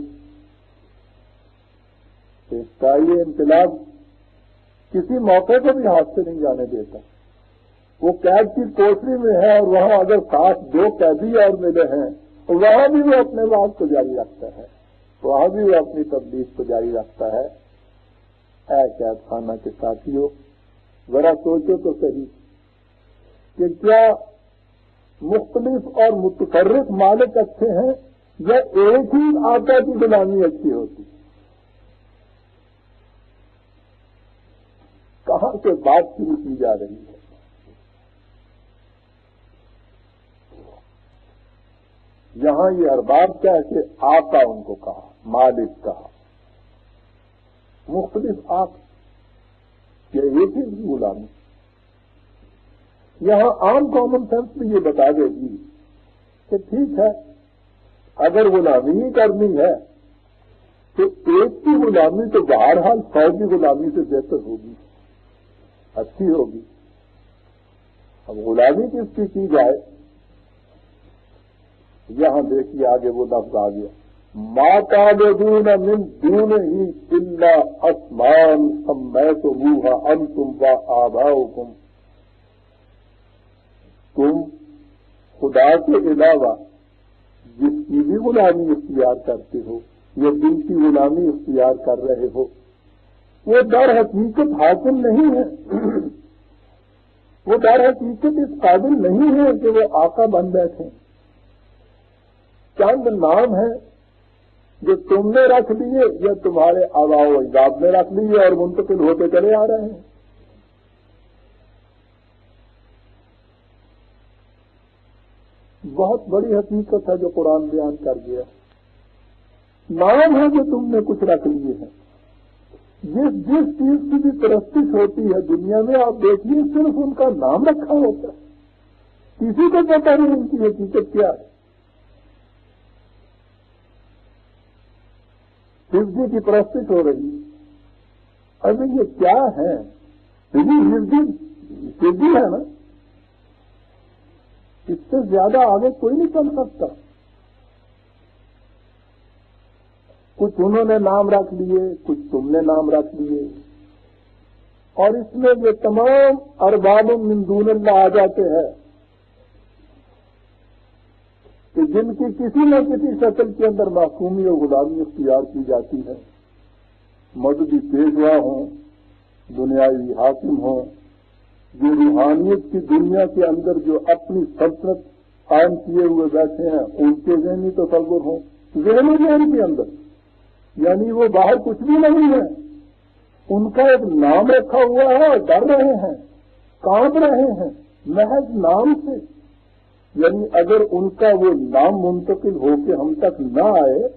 اس کا یہ انقلاب کسی موقع کو بھی ہاتھ سے نہیں جانے دیتا. وہ قید کی کوٹری میں ہے اور وہاں اگر ساتھ دو قیدی اور ملے ہیں تو وہاں بھی وہ اپنے بات کو جاری رکھتا ہے، وہاں بھی وہ اپنی تبلیغ کو جاری رکھتا ہے. اے قید خانہ کے ساتھیوں، ذرا سوچو تو صحیح کہ کیا مختلف اور متفرق مالک اچھے ہیں یا ایک ہی آقا کی غلامی اچھی ہوتی؟ کہاں سے بات شروع کی جا رہی ہے؟ یہاں یہ ارباب کیا ہے کہ آقا ان کو کہا، مالک کہا، مختلف آقا، یہ ایک ہی غلامی. یہاں عام کامن سینس بھی یہ بتا دے گی کہ ٹھیک ہے، اگر غلامی ہی کرنی ہے تو ایک کی غلامی تو بہرحال 100 کی غلامی سے بہتر ہوگی، اچھی ہوگی. اب غلامی کس کی جائے؟ یہاں دیکھیے آگے وہ لفظ آ گیا، ما تعبدون من دونہ الا اسماء سمیتموها انتم وآباؤکم. تم خدا کے علاوہ جس کی بھی غلامی اختیار کرتے ہو یا جن کی غلامی اختیار کر رہے ہو وہ در حقیقت حاکم نہیں ہے، وہ در حقیقت اس قابل نہیں ہے کہ وہ آقا بن بیٹھیں. چند نام ہیں جو تم نے رکھ لیے یا تمہارے آباء و اجداد نے رکھ لیے اور منتقل ہوتے چلے آ رہے ہیں. بہت بڑی حقیقت ہے جو قرآن بیان کر گیا. نام ہے جو تم نے کچھ رکھ لیے ہیں. جس چیز کی بھی پرستش ہوتی ہے دنیا میں آپ دیکھیے صرف ان کا نام رکھا ہوتا ہے. کسی کو پتہ نہیں ان کی حقیقت کیا ہے. شیو جی کی پرستش ہو رہی ہے. ابھی یہ کیا ہے؟ شیو جی ہے نا, اس سے زیادہ آگے کوئی نہیں چل سکتا. کچھ انہوں نے نام رکھ لیے, کچھ تم نے نام رکھ لیے, اور اس میں یہ تمام ارباب من دون اللہ آ جاتے ہیں کہ جن کی کسی نہ کسی شکل کے اندر معصومی اور غلامی اختیار کی جاتی ہے. مذہبی پیشوا ہوں, دنیاوی حاکم ہوں, جو روحانیت کی دنیا کے اندر جو اپنی سلطنت قائم کیے ہوئے بیٹھے ہیں ان کے ذہنی تصور ہوں, ذہنی ذہن کے اندر, یعنی وہ باہر کچھ بھی نہیں ہے, ان کا ایک نام رکھا ہوا ہے اور ڈر رہے ہیں, کانپ رہے ہیں محض نام سے. یعنی اگر ان کا وہ نام منتقل ہو کے ہم تک نہ آئے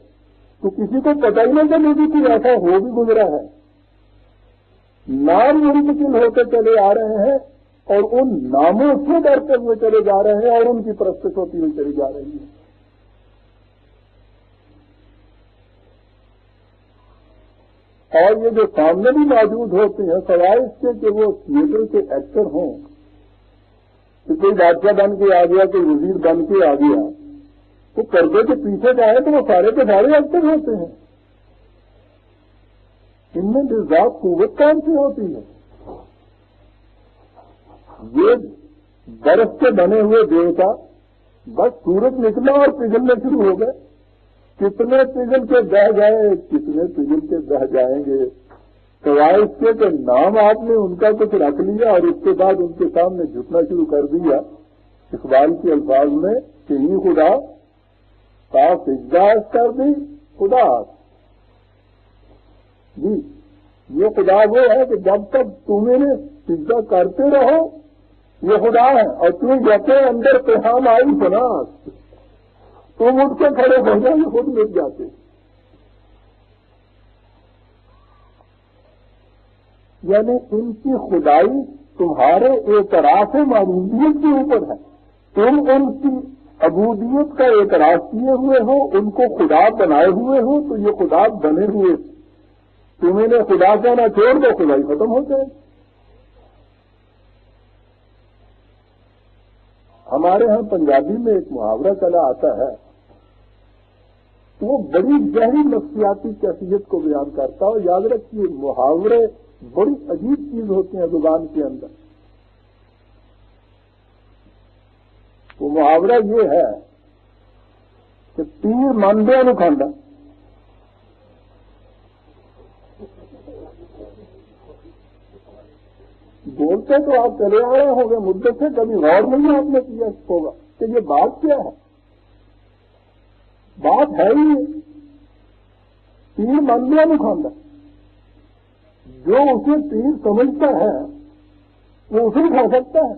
تو کسی کو پتہ ہی نہیں چلے گی کہ ایسا ہو بھی گزرا ہے. نام منتقل ہوتے چلے آ رہے ہیں اور ان ناموں سے ڈرتے ہوئے چلے جا رہے ہیں اور ان کی پرستش ہوتی ہوئی چلی جا رہی ہے. اور یہ جو سامنے بھی موجود ہوتے ہیں سوائے اس کے کہ وہ تھیٹر کے ایکٹر ہوں, کہ کوئی بادشاہ بن کے آ گیا, کوئی وزیر بن کے آ گیا, تو پردے کے پیچھے جائے تو وہ سارے کے سارے ایکٹر ہوتے ہیں. ان میں بذات قوت کون سی ہوتی ہے؟ یہ برف سے بنے ہوئے دیوتا بس سورج نکلا اور پگھلنے شروع ہو گئے. کتنے پگھل کے بہ گئے, کتنے پگھل کے بہ جائیں گے. سوائے اس کے کہ نام آپ نے ان کا کچھ رکھ لیا اور اس کے بعد ان کے سامنے جھکنا شروع کر دیا. اقبال کے الفاظ میں کہ یہ خدا صاف اجازت کر دی خدا. جی یہ خدا وہ ہے کہ جب تک تمہیں سجدہ کرتے رہو یہ خدا ہے, اور تم جیسے اندر پیغام آئی بنا تم اٹھ کے کھڑے ہو جائیں گے, خود مٹ جاتے. یعنی ان کی خدائی تمہارے اعتراف معبودیت کے اوپر ہے. تم ان کی عبودیت کا اعتراف کیے ہوئے ہو, ان کو خدا بنائے ہوئے ہو, تو یہ خدا بنے ہوئے. تمہیں نے خدا کہنا چھوڑ دو, خدائی ختم ہو جائے. ہمارے ہاں پنجابی میں ایک محاورہ چلا آتا ہے, وہ بڑی گہری نفسیاتی کیفیت کو بیان کرتا ہے. اور یاد رکھیے محاورے بڑی عجیب چیز ہوتی ہیں زبان کے اندر. وہ محاورہ یہ ہے کہ تیر ماندے نو کھاندا. بولتے تو آپ چلے آ رہے ہوں گے مدت سے, کبھی غور نہیں آپ نے کیا ہوگا کہ یہ بات کیا ہے. بات ہے ہی تیر ماندے نو کھاندا. جو اسے تیر سمجھتا ہے وہ اسے کھا سکتا ہے,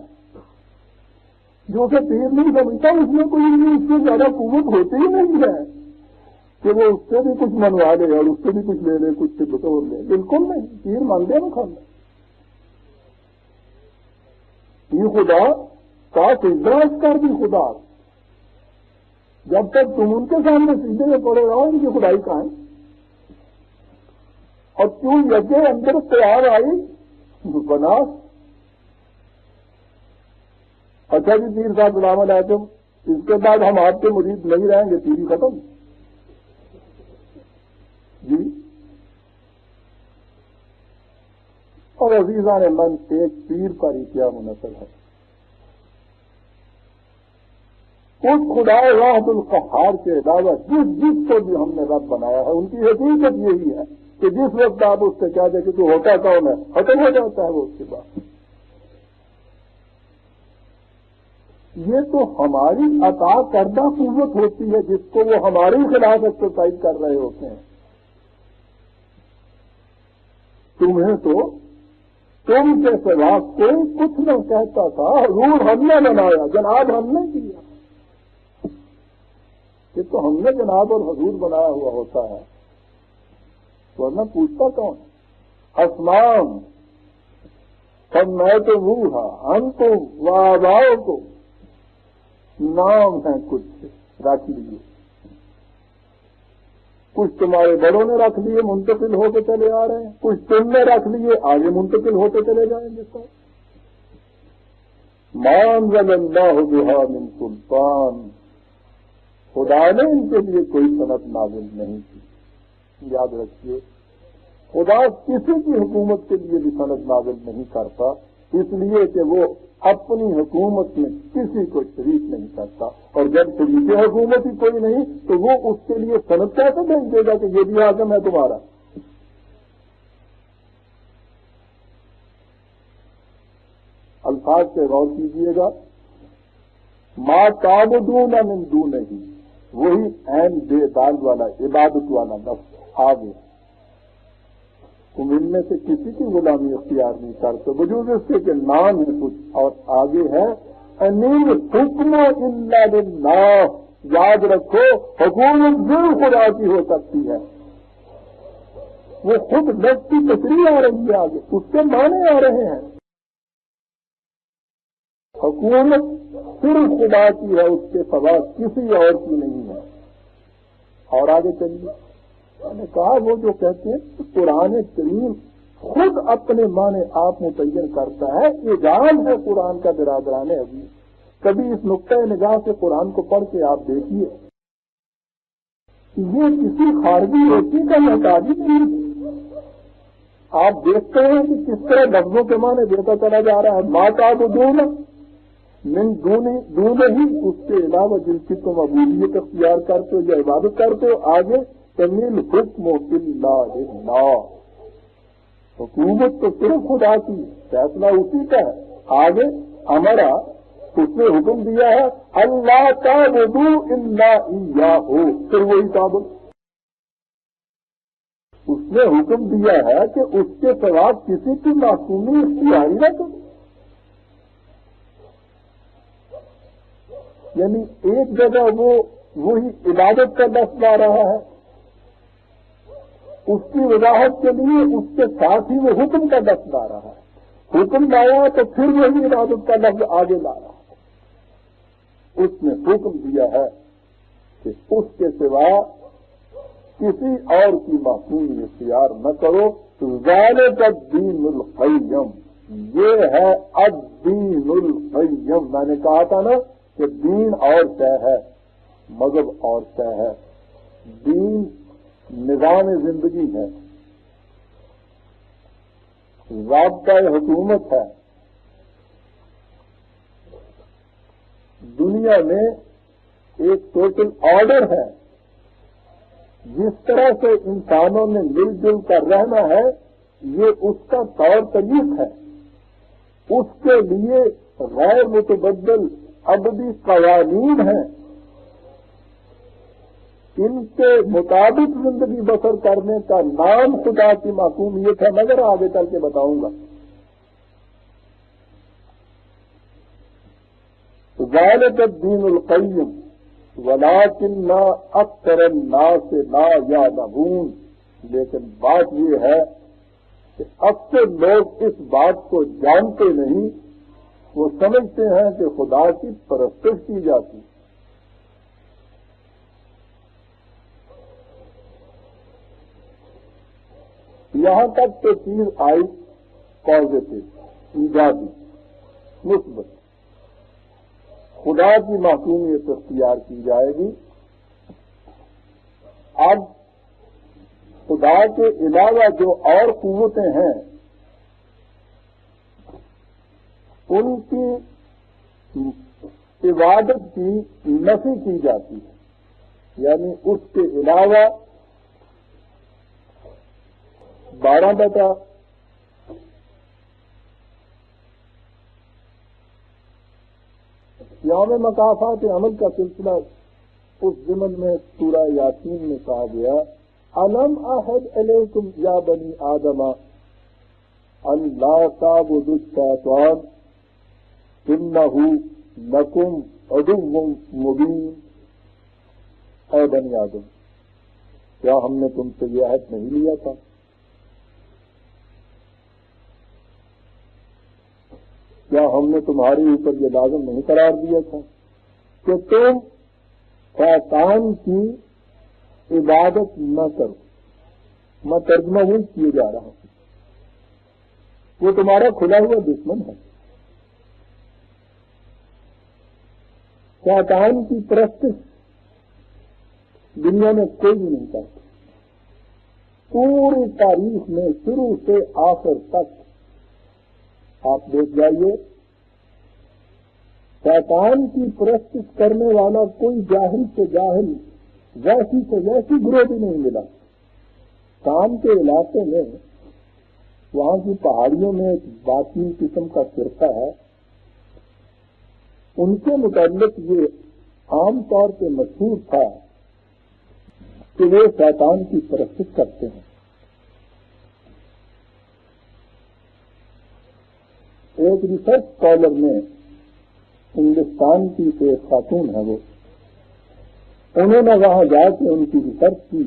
جو اسے تیر نہیں سمجھتا اس میں کوئی اس سے زیادہ قوت ہوتی ہی نہیں ہے کہ وہ اس سے بھی کچھ منوا لے اور اس سے بھی کچھ لے لے, کچھ سے بطور لے. بالکل نہیں, تیر مانگے نا کھانا. یہ خدا کا سجدہ کر دی خدا. جب تک تم ان کے سامنے سیدھے میں پڑے رہو ان کی خدائی کہاں ہے. اور کیوں یجے اندر تیار آئی بنا. اچھا جی پیر صاحب غلام علیکم, اس کے بعد ہم آپ کے مرید نہیں رہیں گے, تیری ختم. جی اور عزیزان من ایک پیر پر ہی کیا منحصر ہے. اس خدا واحد القہار کے علاوہ جس کو بھی ہم نے رب بنایا ہے ان کی حقیقت یہی ہے کہ جس وقت آپ اس سے کہہ دیں کہ تو ہوتا کون ہے, ختم ہو جاتا ہے وہ اس کے بعد. یہ تو ہماری عطا کردہ قوت ہوتی ہے جس کو وہ ہمارے خلاف ایکسرسائز کر رہے ہوتے ہیں. تمہیں تو تم کے سوا کوئی کچھ نہ کہتا تھا, روح ہم نے بنایا, جناب ہم نے کیا. کہ تو ہم نے جناب اور حضور بنایا ہوا ہوتا ہے، ورنہ پوچھتا کون؟ اسمان میں تو وہ ہم تو واباؤ کو نام ہے کچھ رکھ لیے، کچھ تمہارے بڑوں نے رکھ لیے منتقل ہوتے چلے آ رہے ہیں، کچھ تم نے رکھ لیے آگے منتقل ہوتے چلے جائیں گے۔ سب مانزل اللہ بہا من سلطان، خدا نے ان کے لیے کوئی صنعت نازل نہیں کی۔ یاد رکھیے، خدا کسی کی حکومت کے لیے بھی صنعت نازل نہیں کرتا، اس لیے کہ وہ اپنی حکومت میں کسی کو شریک نہیں کرتا، اور جب شریک حکومت ہی کوئی نہیں تو وہ اس کے لیے صنعت کیسے بھیج دے گا کہ یہ بھی حاکم ہے تمہارا؟ الفاظ سے غور کیجیے گا، ما تعبدون من دونہ، وہی عین بے دال والا عبادت والا لفظ آگے، تم ان میں سے کسی کی غلامی اختیار نہیں کرتے، وجود اس کے کہ نام ہے کچھ، اور آگے ہے انیل حکم الا للہ، یاد رکھو حکومت ضرور خدا کی ہو سکتی ہے، وہ خود لفظ کی تشریح آ رہی ہے آگے، اس کے معنی آ رہے ہیں۔ حکومت صرف خدا کی ہے، اس کے سوا کسی اور کی نہیں ہے۔ اور آگے چلیے، میں نے کہا وہ جو کہتے ہیں کہ قرآن کریم خود اپنے معنی آپ متعین کرتا ہے، یہ جان ہے قرآن کا برادران ابھی، کبھی اس نقطۂ نگاہ سے قرآن کو پڑھ کے آپ دیکھیے، یہ کسی خارجی ویکتی کا محتاج ہی نہیں۔ آپ دیکھتے ہیں کہ کس طرح لفظوں کے معنی دیتا چلا جا رہا ہے، ما تعبدون من دونہ ہی، اس کے علاوہ جن کی تم عبودیت اختیار کرتے ہو یا عبادت کرتے ہو، آگے تمیل حکم الا للہ، حکومت تو صرف خدا کی، فیصلہ اسی کا ہے۔ آگے ہمارا اس نے حکم دیا ہے اللہ تعبدوا الا ایاہ، پھر وہی تعبد، اس نے حکم دیا ہے کہ اس کے سوا کسی کی معصومی اختیاری نہ کرو، یعنی ایک جگہ وہی عبادت کا لفظ آ رہا ہے، اس کی وضاحت کے لیے اس کے ساتھ ہی وہ حکم کا لفظ آ رہا ہے، حکم لایا تو پھر وہی عبادت کا لفظ آگے لا رہا ہے۔ اس نے حکم دیا ہے کہ اس کے سوا کسی اور کی معصومی اختیار نہ کرو، ذالک الدین القیم، یہ ہے الدین القیم۔ میں نے کہا تھا نا کہ دین اور طے ہے، مذہب اور طے ہے، دین نظام زندگی ہے، ضابطہ حکومت ہے۔ دنیا میں ایک سوشل آرڈر ہے، جس طرح سے انسانوں نے مل جل کر رہنا ہے، یہ اس کا طور طریق ہے، اس کے لیے غیر متبدل ابدی قوانین ہیں، ان کے مطابق زندگی بسر کرنے کا نام خدا کی معصومیت ہے، مگر آگے چل کے بتاؤں گا۔ ذالک الدین القیم ولکن اکثر الناس لا یعلمون، لیکن بات یہ ہے کہ اکثر لوگ اس بات کو جانتے نہیں، وہ سمجھتے ہیں کہ خدا کی پرستش کی جاتی۔ یہاں تک تو چیز آئی پازیٹو، ایجابی، مثبت، خدا کی معصومیت اختیار کی جائے گی۔ اب خدا کے علاوہ جو اور قوتیں ہیں ان کی عبادت کی نفی کی جاتی ہے، یعنی اس کے علاوہ 12 بتا یوم مکافات عمل کا سلسلہ اس ضمن میں سورہ یاسین میں کہا گیا، الم اعہد الیکم یا بنی آدم ان لا تعبدوا الشیطان انہ لکم عدو مبین۔ اے بنی آدم کیا ہم نے تم سے یہ عہد نہیں لیا تھا کیا ہم نے تمہارے اوپر یہ لازم نہیں قرار دیا تھا کہ تم شیطان کی عبادت نہ کرو. میں ترجمہ وہی کیے جا رہا ہوں. وہ تمہارا کھلا ہوا دشمن ہے. شیطان کی پرستش دنیا میں کوئی بھی نہیں کرتا. پوری تاریخ میں شروع سے آخر تک آپ دیکھ جائیے شیطان کی پرستش کرنے والا کوئی جاہل سے جاہل ویسی سے ویسی گروہ بھی نہیں ملا. شام کے علاقے میں وہاں کی پہاڑیوں میں ایک باطنی قسم کا فرقہ ہے. ان کے متعلق یہ عام طور پہ مشہور تھا کہ وہ شیطان کی پرستش کرتے ہیں. ایک ریسرچ اسکالر نے ہندوستان کی ایک خاتون ہے وہ انہوں نے وہاں جا کے ان کی ریسرچ کی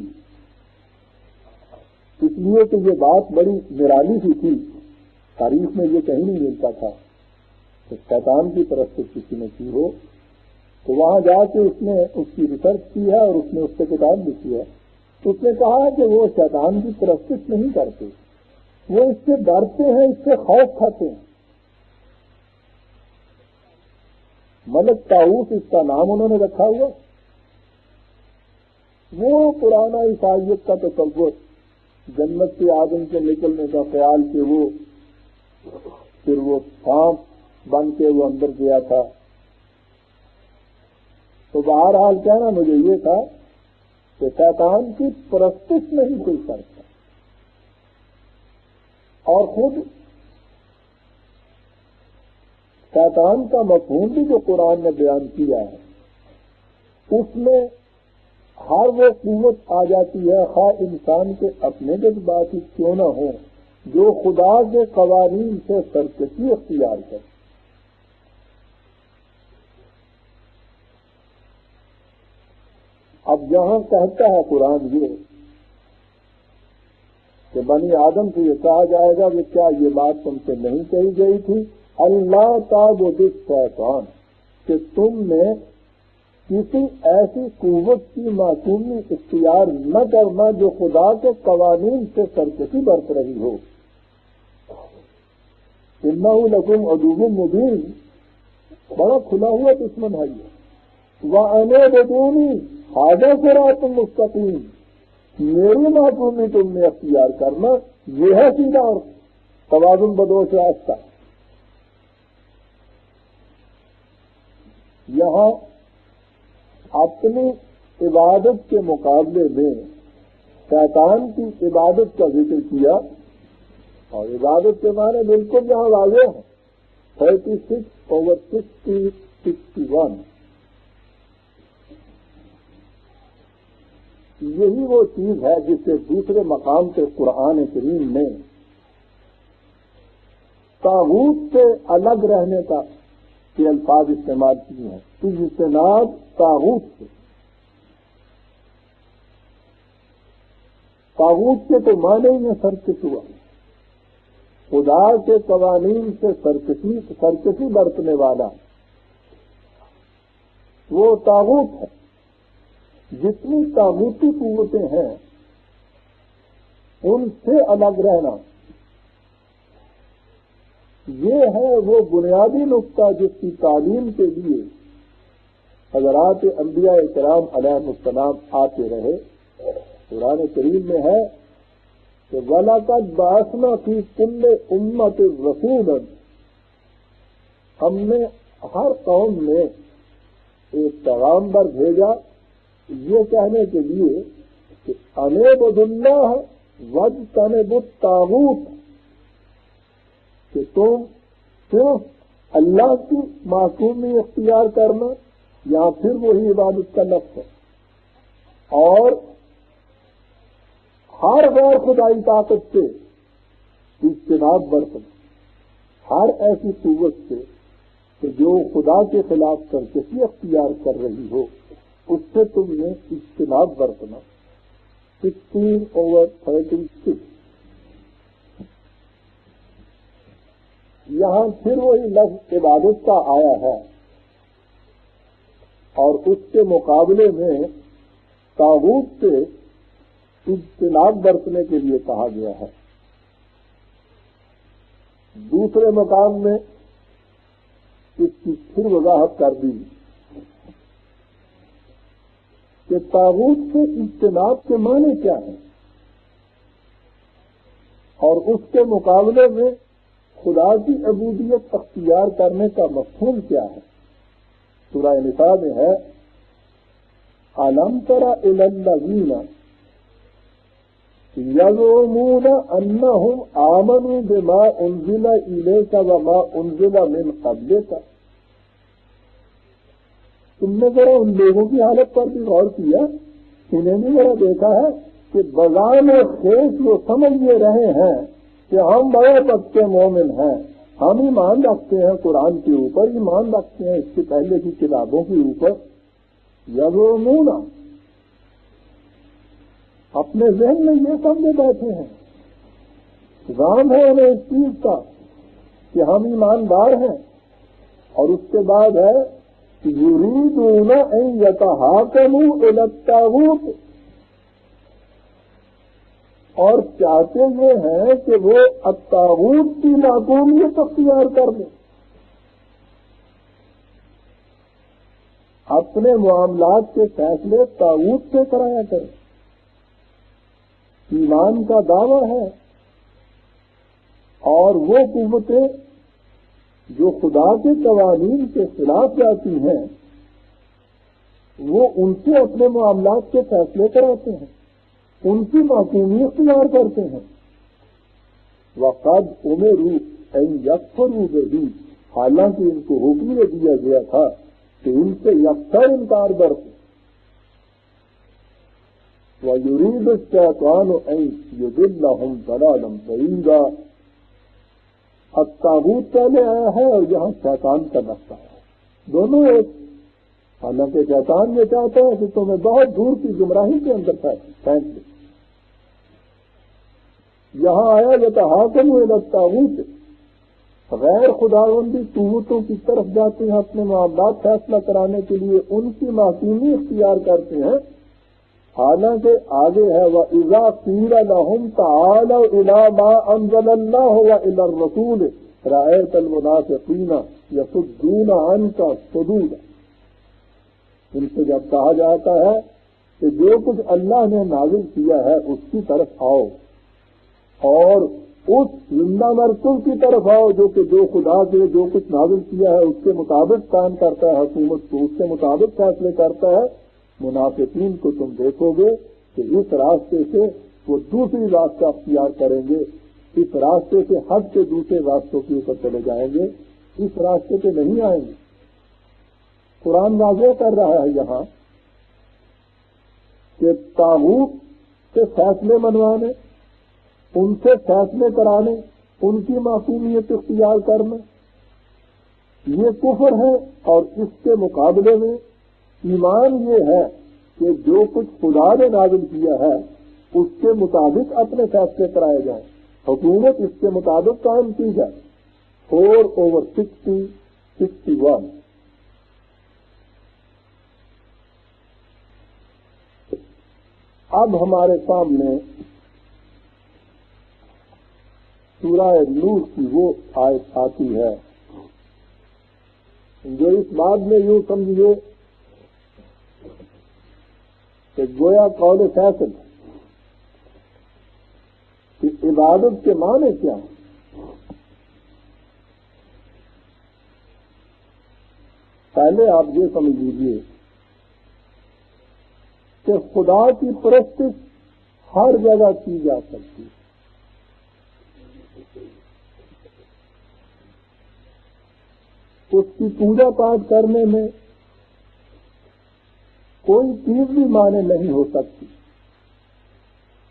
اس لیے کہ یہ بات بڑی نرالی سی تھی. تاریخ میں یہ کہیں نہیں ملتا تھا کہ شیطان کی پرستش کسی نے کی ہو. تو وہاں جا کے اس نے اس کی ریسرچ کی ہے اور اس نے اس پہ کتاب لکھی ہے. اس نے کہا کہ وہ شیطان کی پرستش نہیں کرتے, وہ اس سے ڈرتے ہیں, اس سے خوف کھاتے ہیں. ملک طاؤس اس کا نام انہوں نے رکھا ہوا. وہ پرانا عیسائیت کا تصور, جنت سے آدم سے نکلنے کا خیال کہ وہ پھر وہ سانپ بن کے وہ اندر گیا تھا. تو بہرحال کہنا مجھے یہ تھا کہ شیطان کی پرستش نہیں کوئی کرتا. اور خود شیطان کا مفہوم بھی جو قرآن نے بیان کیا ہے اس میں ہر وہ قوت آ جاتی ہے, خواہ انسان کے اپنے جذبات ہی کیوں نہ ہوں, جو خدا کے قوانین سے سرکشی اختیار کرے. اب یہاں کہتا ہے قرآن یہ کہ بنی آدم سے یہ کہا جائے گا کہ کیا یہ بات تم سے نہیں کہی گئی تھی اللہ تعبدوا الشیطان, کہ تم نے کسی ایسی قوت کی معصومی اختیار نہ کرنا جو خدا کے قوانین سے سرکشی برت رہی ہو. انہ لکم عدو مبین, بڑا کھلا ہوا دشمن ہے یہ. وَأَنِ اعْبُدُونِی ھَذَا صِرَاطٌ مُسْتَقِیمٌ, میری معصومی تم نے اختیار کرنا یہ ہے سیدھا اور توازن بدوش راستہ. یہاں اپنی عبادت کے مقابلے میں شیطان کی عبادت کا ذکر کیا, اور عبادت کے معنی بالکل یہاں واضح ہے. 36/60-61 یہی وہ چیز ہے جس سے دوسرے مقام کے قرآن کریم میں طاغوت سے الگ رہنے کا کے الفاظ استعمال کیے ہیں. اجتناب طاغوت سے, طاغوت کے تو معنی میں سرکش ہوا, خدا کے قوانین سے سرکشی برتنے والا وہ طاغوت ہے. جتنی طاغوتی قوتیں ہیں ان سے الگ رہنا یہ ہے وہ بنیادی نقطہ جس کی تعلیم کے لیے حضرات انبیاء کرام علیہ السلام آتے رہے. قرآن کریم میں ہے کہ وَلَقَدْ بَعَثْنَا فِي كُلِّ أُمَّةٍ رَسُولًا, ہم نے ہر قوم میں ایک پیغمبر بھیجا یہ کہنے کے لیے کہ اعبدوا اللہ واجتنبوا الطاغوت, کہ تم صرف اللہ کی معصومی اختیار کرنا, یہاں پھر وہی عبادت کا لفظ ہے, اور ہر غیر خدائی طاقت سے اجتناب برتنا, ہر ایسی قوت سے کہ جو خدا کے خلاف سرکشی اختیار کر رہی ہو اس سے تم نے اجتناب برتنا. 16/36. یہاں پھر وہی لفظ عبادت کا آیا ہے اور اس کے مقابلے میں طاغوت سے اجتناب برتنے کے لیے کہا گیا ہے. دوسرے مقام میں اس کی پھر وضاحت کر دی کہ طاغوت سے اجتناب کے معنی کیا ہے اور اس کے مقابلے میں خدا کی عبودیت اختیار کرنے کا مفہوم کیا ہے. سورہ نساء میں ہے أَلَمْ تَرَ إِلَى الَّذِينَ يَزْعُمُونَ أَنَّهُمْ آمَنُوا بِمَا أُنزِلَ إِلَيْكَ وَمَا أُنزِلَ مِنْ قَبْلِكَ. تم نے ذرا ان لوگوں کی حالت پر بھی غور کیا؟ انہیں بھی ذرا دیکھا ہے کہ بغام خیز وہ سمجھ یہ رہے ہیں کہ ہم بڑے پکے مومن ہیں, ہم ایمان رکھتے ہیں قرآن کے اوپر, ایمان رکھتے ہیں اس سے پہلے کی کتابوں کے اوپر. یزعمون, اپنے ذہن میں یہ سمجھے بیٹھے ہیں, غام ہے انہیں اس چیز کا کہ ہم ایماندار ہیں. اور اس کے بعد ہے یریدون ان یتحاکموا الی الطاغوت, اور چاہتے یہ ہیں کہ وہ الطاغوت کی معقولیت اختیار کر دیں, اپنے معاملات کے فیصلے طاغوت سے کرایا کریں. ایمان کا دعویٰ ہے اور وہ قوتیں جو خدا کے قوانین کے خلاف جاتی ہیں وہ ان سے اپنے معاملات کے فیصلے کراتے ہیں, ان کی معقومی اختیار کرتے ہیں. وقد امروا ان یکفروا بہ, حالانکہ ان کو حکم یہ دیا گیا تھا کہ ان سے یکسر انکار برتیں. وَيُرِيدُ الشَّيْطَانُ أَن يُضِلَّهُمْ ضَلَالًا بَعِيدًا. الطاغوت پہلے آیا ہے اور یہاں شیطان کا نقطہ ہے, دونوں ایک. حالانکہ شیطان یہ چاہتا ہے کہ تمہیں بہت دور کی گمراہی کے اندر پھینک دے. یہاں آیا یتحاکموا الی الطاغوت, غیر خداوندی قوتوں کی طرف جاتے ہیں اپنے معاملات فیصلہ کرانے کے لیے, ان کی معصومی اختیار کرتے ہیں. حالانکہ آگے ہے وَإِذَا قِيلَ لَهُمْ تَعَالَوْا إِلَىٰ مَا أَنزَلَ اللَّهُ وَإِلَى الرَّسُولِ رَأَيْتَ الْمُنَافِقِينَ يَصُدُّونَ عَنْكَ صُدُودًا. ان سے جب کہا جاتا ہے کہ جو کچھ اللہ نے نازل کیا ہے اس کی طرف آؤ اور اس زندہ مرکز کی طرف آؤ جو خدا کے جو کچھ نازل کیا ہے اس کے مطابق کام کرتا ہے, حکومت کو اس کے مطابق فیصلے کرتا ہے, منافقین کو تم دیکھو گے کہ اس راستے سے وہ دوسری راستہ اختیار کریں گے, اس راستے سے ہٹ کے دوسرے راستوں کے اوپر چلے جائیں گے, اس راستے پہ نہیں آئیں گے. قرآن واضح کر رہا ہے یہاں کہ طاغوت سے فیصلے منوانے, ان سے فیصلے کرانے, ان کی معصومیت اختیار کرنا یہ کفر ہے. اور اس کے مقابلے میں ایمان یہ ہے کہ جو کچھ خدا نے نازل کیا ہے اس کے مطابق اپنے فیصلے کرائے جائیں, حکومت اس کے مطابق قائم کی جائے. 4/60, 61. اب ہمارے سامنے سورہ نور کی وہ آیت آتی ہے جو اس بات میں یوں سمجھیے کہ گویا قول فیصل کہ عبادت کے معنی کیا ہے. پہلے آپ یہ سمجھ لیجیے کہ خدا کی پرستش ہر جگہ کی جا سکتی ہے. اس کی پوجا پاٹ کرنے میں کوئی چیز بھی معنی نہیں ہو سکتی.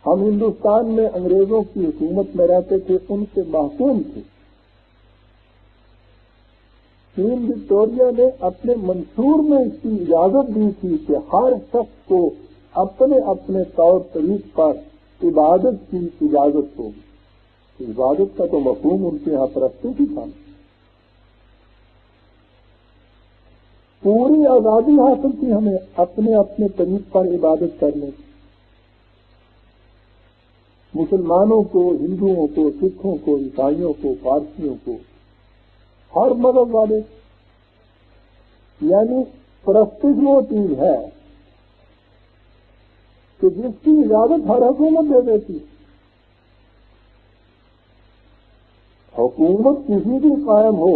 ہم ہندوستان میں انگریزوں کی حکومت میں رہتے تھے, ان سے محکوم تھے. کوئین وکٹوریہ نے اپنے منشور میں اس کی اجازت دی تھی کہ ہر شخص کو اپنے اپنے طور طریق پر عبادت کی اجازت ہوگی. عبادت کا تو مفہوم ان کے یہاں پرستش ہی تھا. پوری آزادی حاصل تھی ہمیں اپنے اپنے طریق پر عبادت کرنے کی. مسلمانوں کو، ہندوؤں کو، سکھوں کو، عیسائیوں کو، پارسیوں کو، ہر مذہب والے. یعنی پرستش وہ چیز ہے کہ جس کی اجازت ہر حکومت دے دیتی. حکومت کسی بھی قائم ہو،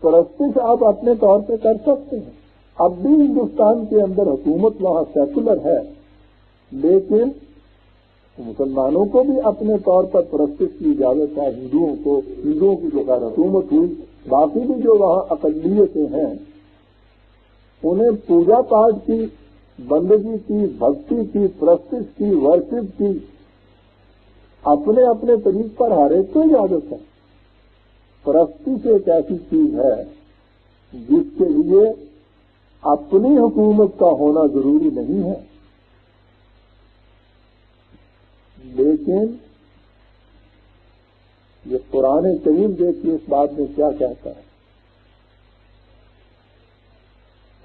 پرستش آپ اپنے طور پہ کر سکتے ہیں. اب بھی ہندوستان کے اندر حکومت وہاں سیکولر ہے، لیکن مسلمانوں کو بھی اپنے طور پر پرستش کی اجازت ہے. ہندوؤں کی جو غیر حکومت ہوئی، باقی بھی جو وہاں اقلیتیں ہیں انہیں پوجا پاٹ کی، بندگی کی، بھکتی کی، پرستش کی، ورشپ کی اپنے اپنے طریق پر ہر ایک کو اجازت ہے. پرستش ایک ایسی چیز ہے جس کے لیے اپنی حکومت کا ہونا ضروری نہیں ہے، لیکن یہ قرآن کریم دیکھیے اس بات میں کیا کہتا ہے.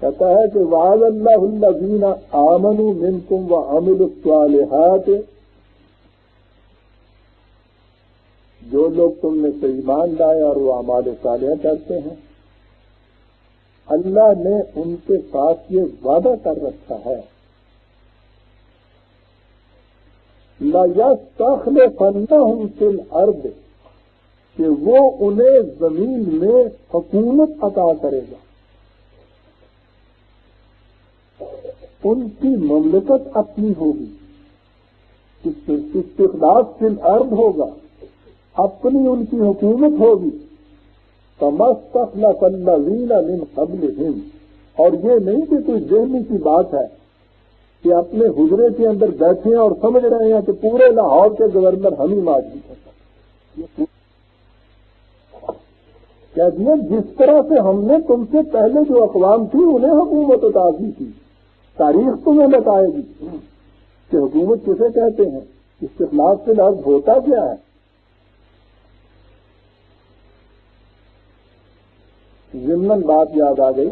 کہتا ہے کہ وعد اللہ الذین آمنوا منکم وعملوا الصالحات، جو لوگ تم میں سے ایمان لائے اور وہ اعمال صالحہ کرتے ہیں، اللہ نے ان کے ساتھ یہ وعدہ کر رکھا ہے لَيَسْتَخْلِفَنَّهُمْ فِي الْأَرْضِ، کہ وہ انہیں زمین میں حکومت عطا کرے گا. ان کی مملکت اپنی ہوگی، استخلاف فی الارض ہوگا، اپنی ان کی حکومت ہوگی. فَمَسْتَخْلَفَ الَّذِينَ مِنْ قَبْلِهِمْ، اور یہ نہیں کہ کوئی ذہنی کی بات ہے کہ اپنے حجرے کے اندر بیٹھے ہیں اور سمجھ رہے ہیں کہ پورے لاہور کے گورنر ہم ہی ماضی ہیں. کہہ دیا جس طرح سے ہم نے تم سے پہلے جو اقوام تھی انہیں حکومت عطا کی تھی، تاریخ تمہیں بتائے گی کہ حکومت کسے کہتے ہیں، استخلاف سے لفظ ہوتا کیا ہے. ضمن بات یاد آ گئی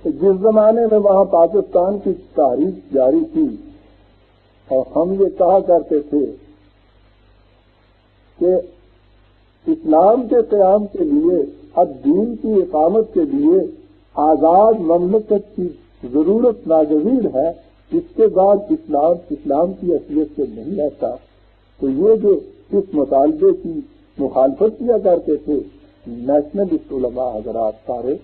کہ جس زمانے میں وہاں پاکستان کی تحریک جاری تھی اور ہم یہ کہا کرتے تھے کہ اسلام کے قیام کے لیے، اب دین کی اقامت کے لیے آزاد مملکت کی ضرورت ناگزیر ہے، اس کے بعد اسلام کی اصلیت سے نہیں رہتا، تو یہ جو اس مطالبے کی مخالفت کیا کرتے تھے نیشنلسٹ علماء حضرات سارے،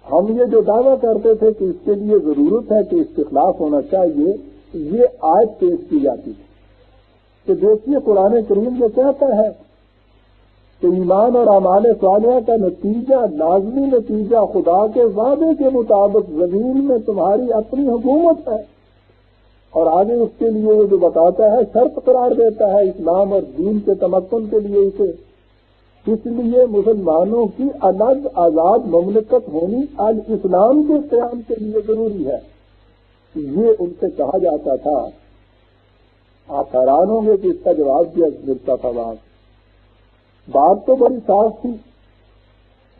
ہم یہ جو دعویٰ کرتے تھے کہ اس کے لیے ضرورت ہے کہ استخلاف ہونا چاہیے، یہ آیت پیش کی جاتی تھی کہ دیکھیے قرآن کریم جو کہتا ہے کہ ایمان اور اعمال صالحہ کا نتیجہ، لازمی نتیجہ خدا کے وعدے کے مطابق زمین میں تمہاری اپنی حکومت ہے، اور آگے اس کے لیے یہ جو بتاتا ہے شرط قرار دیتا ہے اسلام اور دین کے تمکن کے لیے اسے، اس لیے مسلمانوں کی الگ آزاد مملکت ہونی الاسلام کے قیام کے لیے ضروری ہے. یہ ان سے کہا جاتا تھا. آپ حیران ہوں گے کہ اس کا جواب دیا ملتا تھا. بات تو بڑی صاف تھی،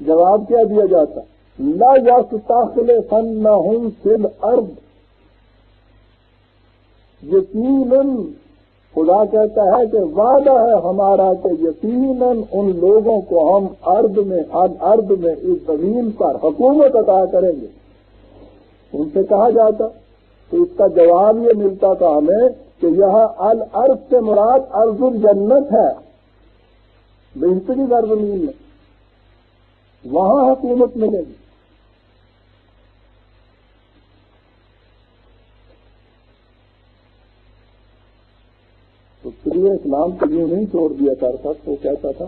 جواب کیا دیا جاتا، لا یستخلفنہم فی الارض، یقیناً خدا کہتا ہے کہ وعدہ ہے ہمارا کہ یقیناً ان لوگوں کو ہم ارض میں اس زمین پر حکومت عطا کریں گے. ان سے کہا جاتا تو اس کا جواب یہ ملتا تھا ہمیں کہ یہاں الارض سے مراد ارض الجنت ہے، بہتری زمین میں، وہاں حکومت ملے گی. تو اسلام کو یوں نہیں چھوڑ دیا کرتا، تو کہتا تھا.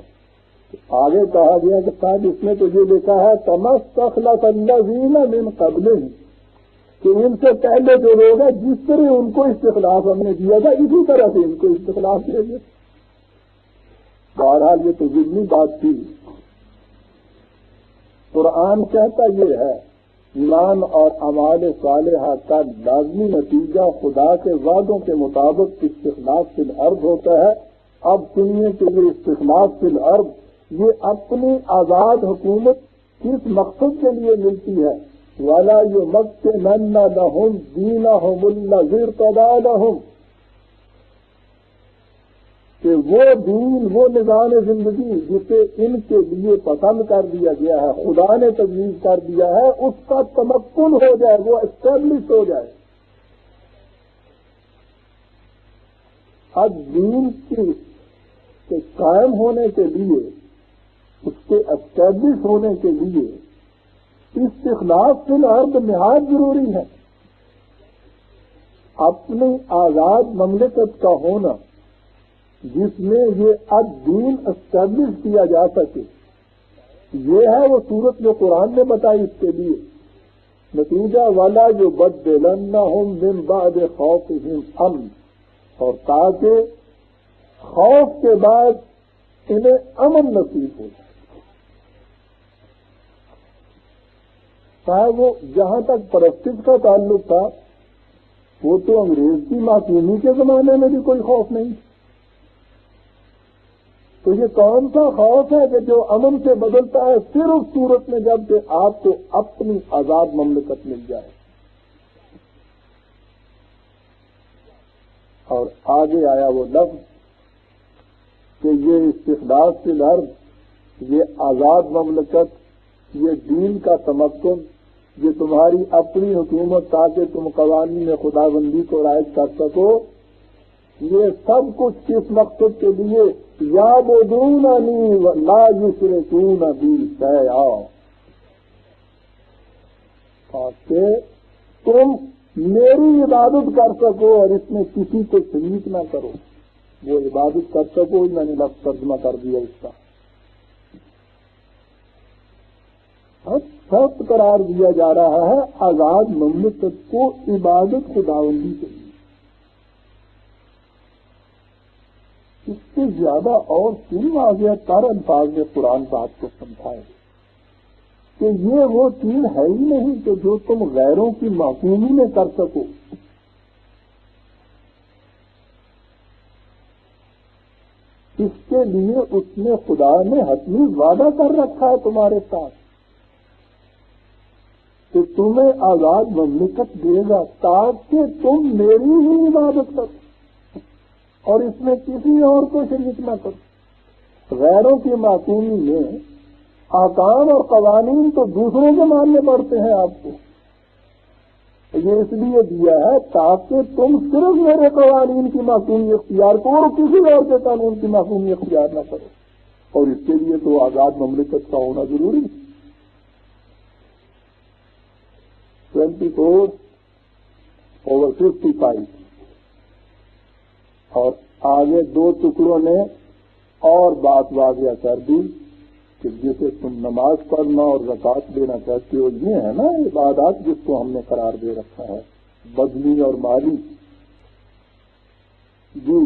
آگے کہا گیا کہ صاحب اس میں تو یہ لکھا ہے تمستخلف الذین من قبلہم، کہ ان سے پہلے جو لوگ ہیں جس طرح ان کو استخلاف ہم نے دیا تھا اسی طرح سے ان کو استخلاف دے دیا. بہرحال یہ تو ضمنی بات تھی. قرآن کہتا یہ ہے ایمان اور اعمال صالحہ کا لازمی نتیجہ خدا کے وعدوں کے مطابق استخلاف فی الارض ہوتا ہے. اب سنیے کہ یہ استخلاف فی الارض یہ اپنی آزاد حکومت کس مقصد کے لیے ملتی ہے؟ وَلَا يُمَكِّنَنَّ لَهُمْ دِينَهُمُ الَّذِي ارْتَضَىٰ لَهُمْ کہ وہ دین وہ نظام زندگی جسے ان کے لیے پسند کر دیا گیا ہے خدا نے تجویز کر دیا ہے اس کا تمکن ہو جائے وہ اسٹیبلش ہو جائے. اب دین کے قائم ہونے کے لیے اس کے اسٹیبلش ہونے کے لیے استخلاف فی الارض نہایت ضروری ہے. اپنی آزاد مملکت کا ہونا جس میں یہ الدین اسٹیبلش کیا جا سکے یہ ہے وہ صورت جو قرآن نے بتائی. اس کے لیے نتیجہ والا جو بدلنہم من بعد خوفہم امن اور تاکہ خوف کے بعد انہیں امن نصیب ہو جائے. چاہے وہ جہاں تک پرستش کا تعلق تھا وہ تو انگریز کی معصومی کے زمانے میں بھی کوئی خوف نہیں. تو یہ کون سا خوف ہے کہ جو امن سے بدلتا ہے صرف صورت میں جب کہ آپ کو اپنی آزاد مملکت مل جائے. اور آگے آیا وہ لفظ کہ یہ استخلاف فی الارض یہ آزاد مملکت یہ دین کا تمکن یہ تمہاری اپنی حکومت تاکہ تم قوانین خدا بندی کو رائج کر سکو یہ سب کچھ کس مقصد کے لیے یعبدوننی لا یشرکون بی شیئا تاکہ تم میری عبادت کر سکو اور اس میں کسی کو شریک نہ کرو. وہ عبادت کر سکو میں نے لفظ ترجمہ کر دیا اس کا. سخت قرار دیا جا رہا ہے آزاد مملکت کو عبادت خداوندی کے لیے. اس سے زیادہ اور کن واضح تر الفاظ میں قرآن بات کو سمجھائے کہ یہ وہ چیز ہے ہی نہیں کہ جو تم غیروں کی معصومی میں کر سکو. اس کے لیے اس نے خدا نے حتمی وعدہ کر رکھا ہے تمہارے ساتھ کہ تمہیں آزاد مملکت دے گا تاکہ تم میری ہی عبادت کرو اور اس میں کسی اور کو شریک نہ کرو. غیروں کی معصومی میں احکام اور قوانین تو دوسروں کے ماننے پڑتے ہیں آپ کو. یہ اس لیے دیا ہے تاکہ تم صرف میرے قوانین کی معصومی اختیار کرو اور کسی اور کے قانون کی معصومی اختیار نہ کرو. اور اس کے لیے تو آزاد مملکت کا ہونا ضروری ہے. 24/55 اور آگے دو ٹکڑوں نے اور بات واضح کر دی کہ جسے تم نماز پڑھنا اور زکوٰۃ دینا چاہتے ہو یہ ہے نا عبادات جس کو ہم نے قرار دے رکھا ہے بدنی اور مالی. جی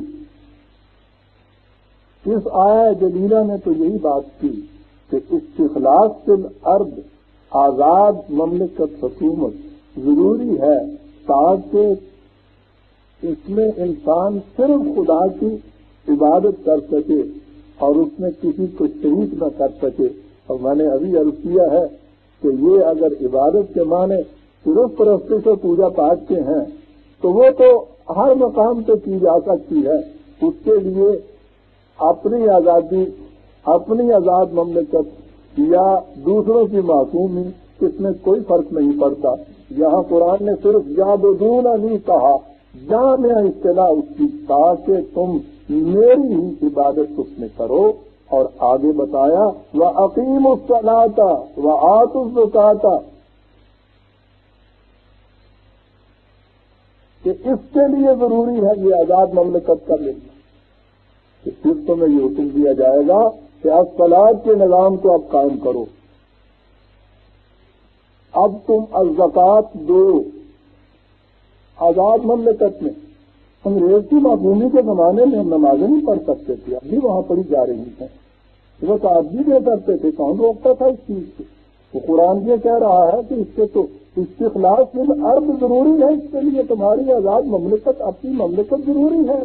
اس آیہ جلیلہ نے تو یہی بات کی کہ استخلاف فی الارض آزاد مملکت حکومت ضروری ہے تاکہ اس میں انسان صرف خدا کی عبادت کر سکے اور اس میں کسی کو شریک نہ کر سکے. اور میں نے ابھی عرض کیا ہے کہ یہ اگر عبادت کے معنی صرف پرستش و پوجا پاٹ کے ہیں تو وہ تو ہر مقام پہ کی جا سکتی ہے. اس کے لیے اپنی آزادی اپنی آزاد مملکت یا دوسروں کی معصومی اس میں کوئی فرق نہیں پڑتا. یہاں قرآن نے صرف یعبدوننی کہا جامع اصطلاح اس کی تاکہ تم میری ہی عبادت اس میں کرو. اور آگے بتایا وَأَقِيمُوا الصَّلَاةَ وَآتُوا الزَّكَاةَ کہ اس کے لیے ضروری ہے یہ آزاد مملکت کر لینا. کہ پھر تمہیں یہ حکم دیا جائے گا کہ الصلاۃ کے نظام کو اب قائم کرو. اب تم الزکوٰۃ دو آزاد مملکت میں انگریز کی معصومی کے زمانے میں ہم نمازیں نہیں پڑھ سکتے تھے، اب بھی وہاں پڑھی جا رہی ہیں، وہ تو آپ بھی دے کرتے تھے، کون روکتا تھا اس چیز سے؟ تو قرآن یہ کہہ رہا ہے کہ اس سے تو استخلاص میں ارب ضروری ہے، اس کے لیے تمہاری آزاد مملکت، اپنی مملکت ضروری ہے۔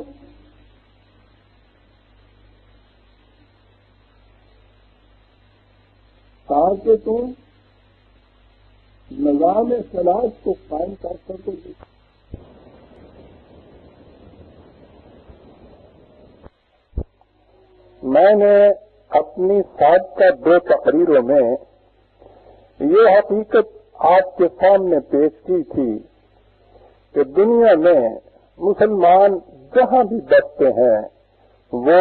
تاکہ تم نظام سلاج کو قائم کر سکو۔
میں نے اپنی سابقہ 2 تقریروں میں یہ حقیقت آپ کے سامنے پیش کی تھی کہ دنیا میں مسلمان جہاں بھی بستے ہیں وہ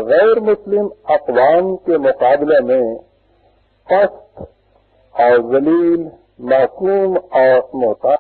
غیر مسلم اقوام کے مقابلے میں پست اور ذلیل، معصوم اور محتاج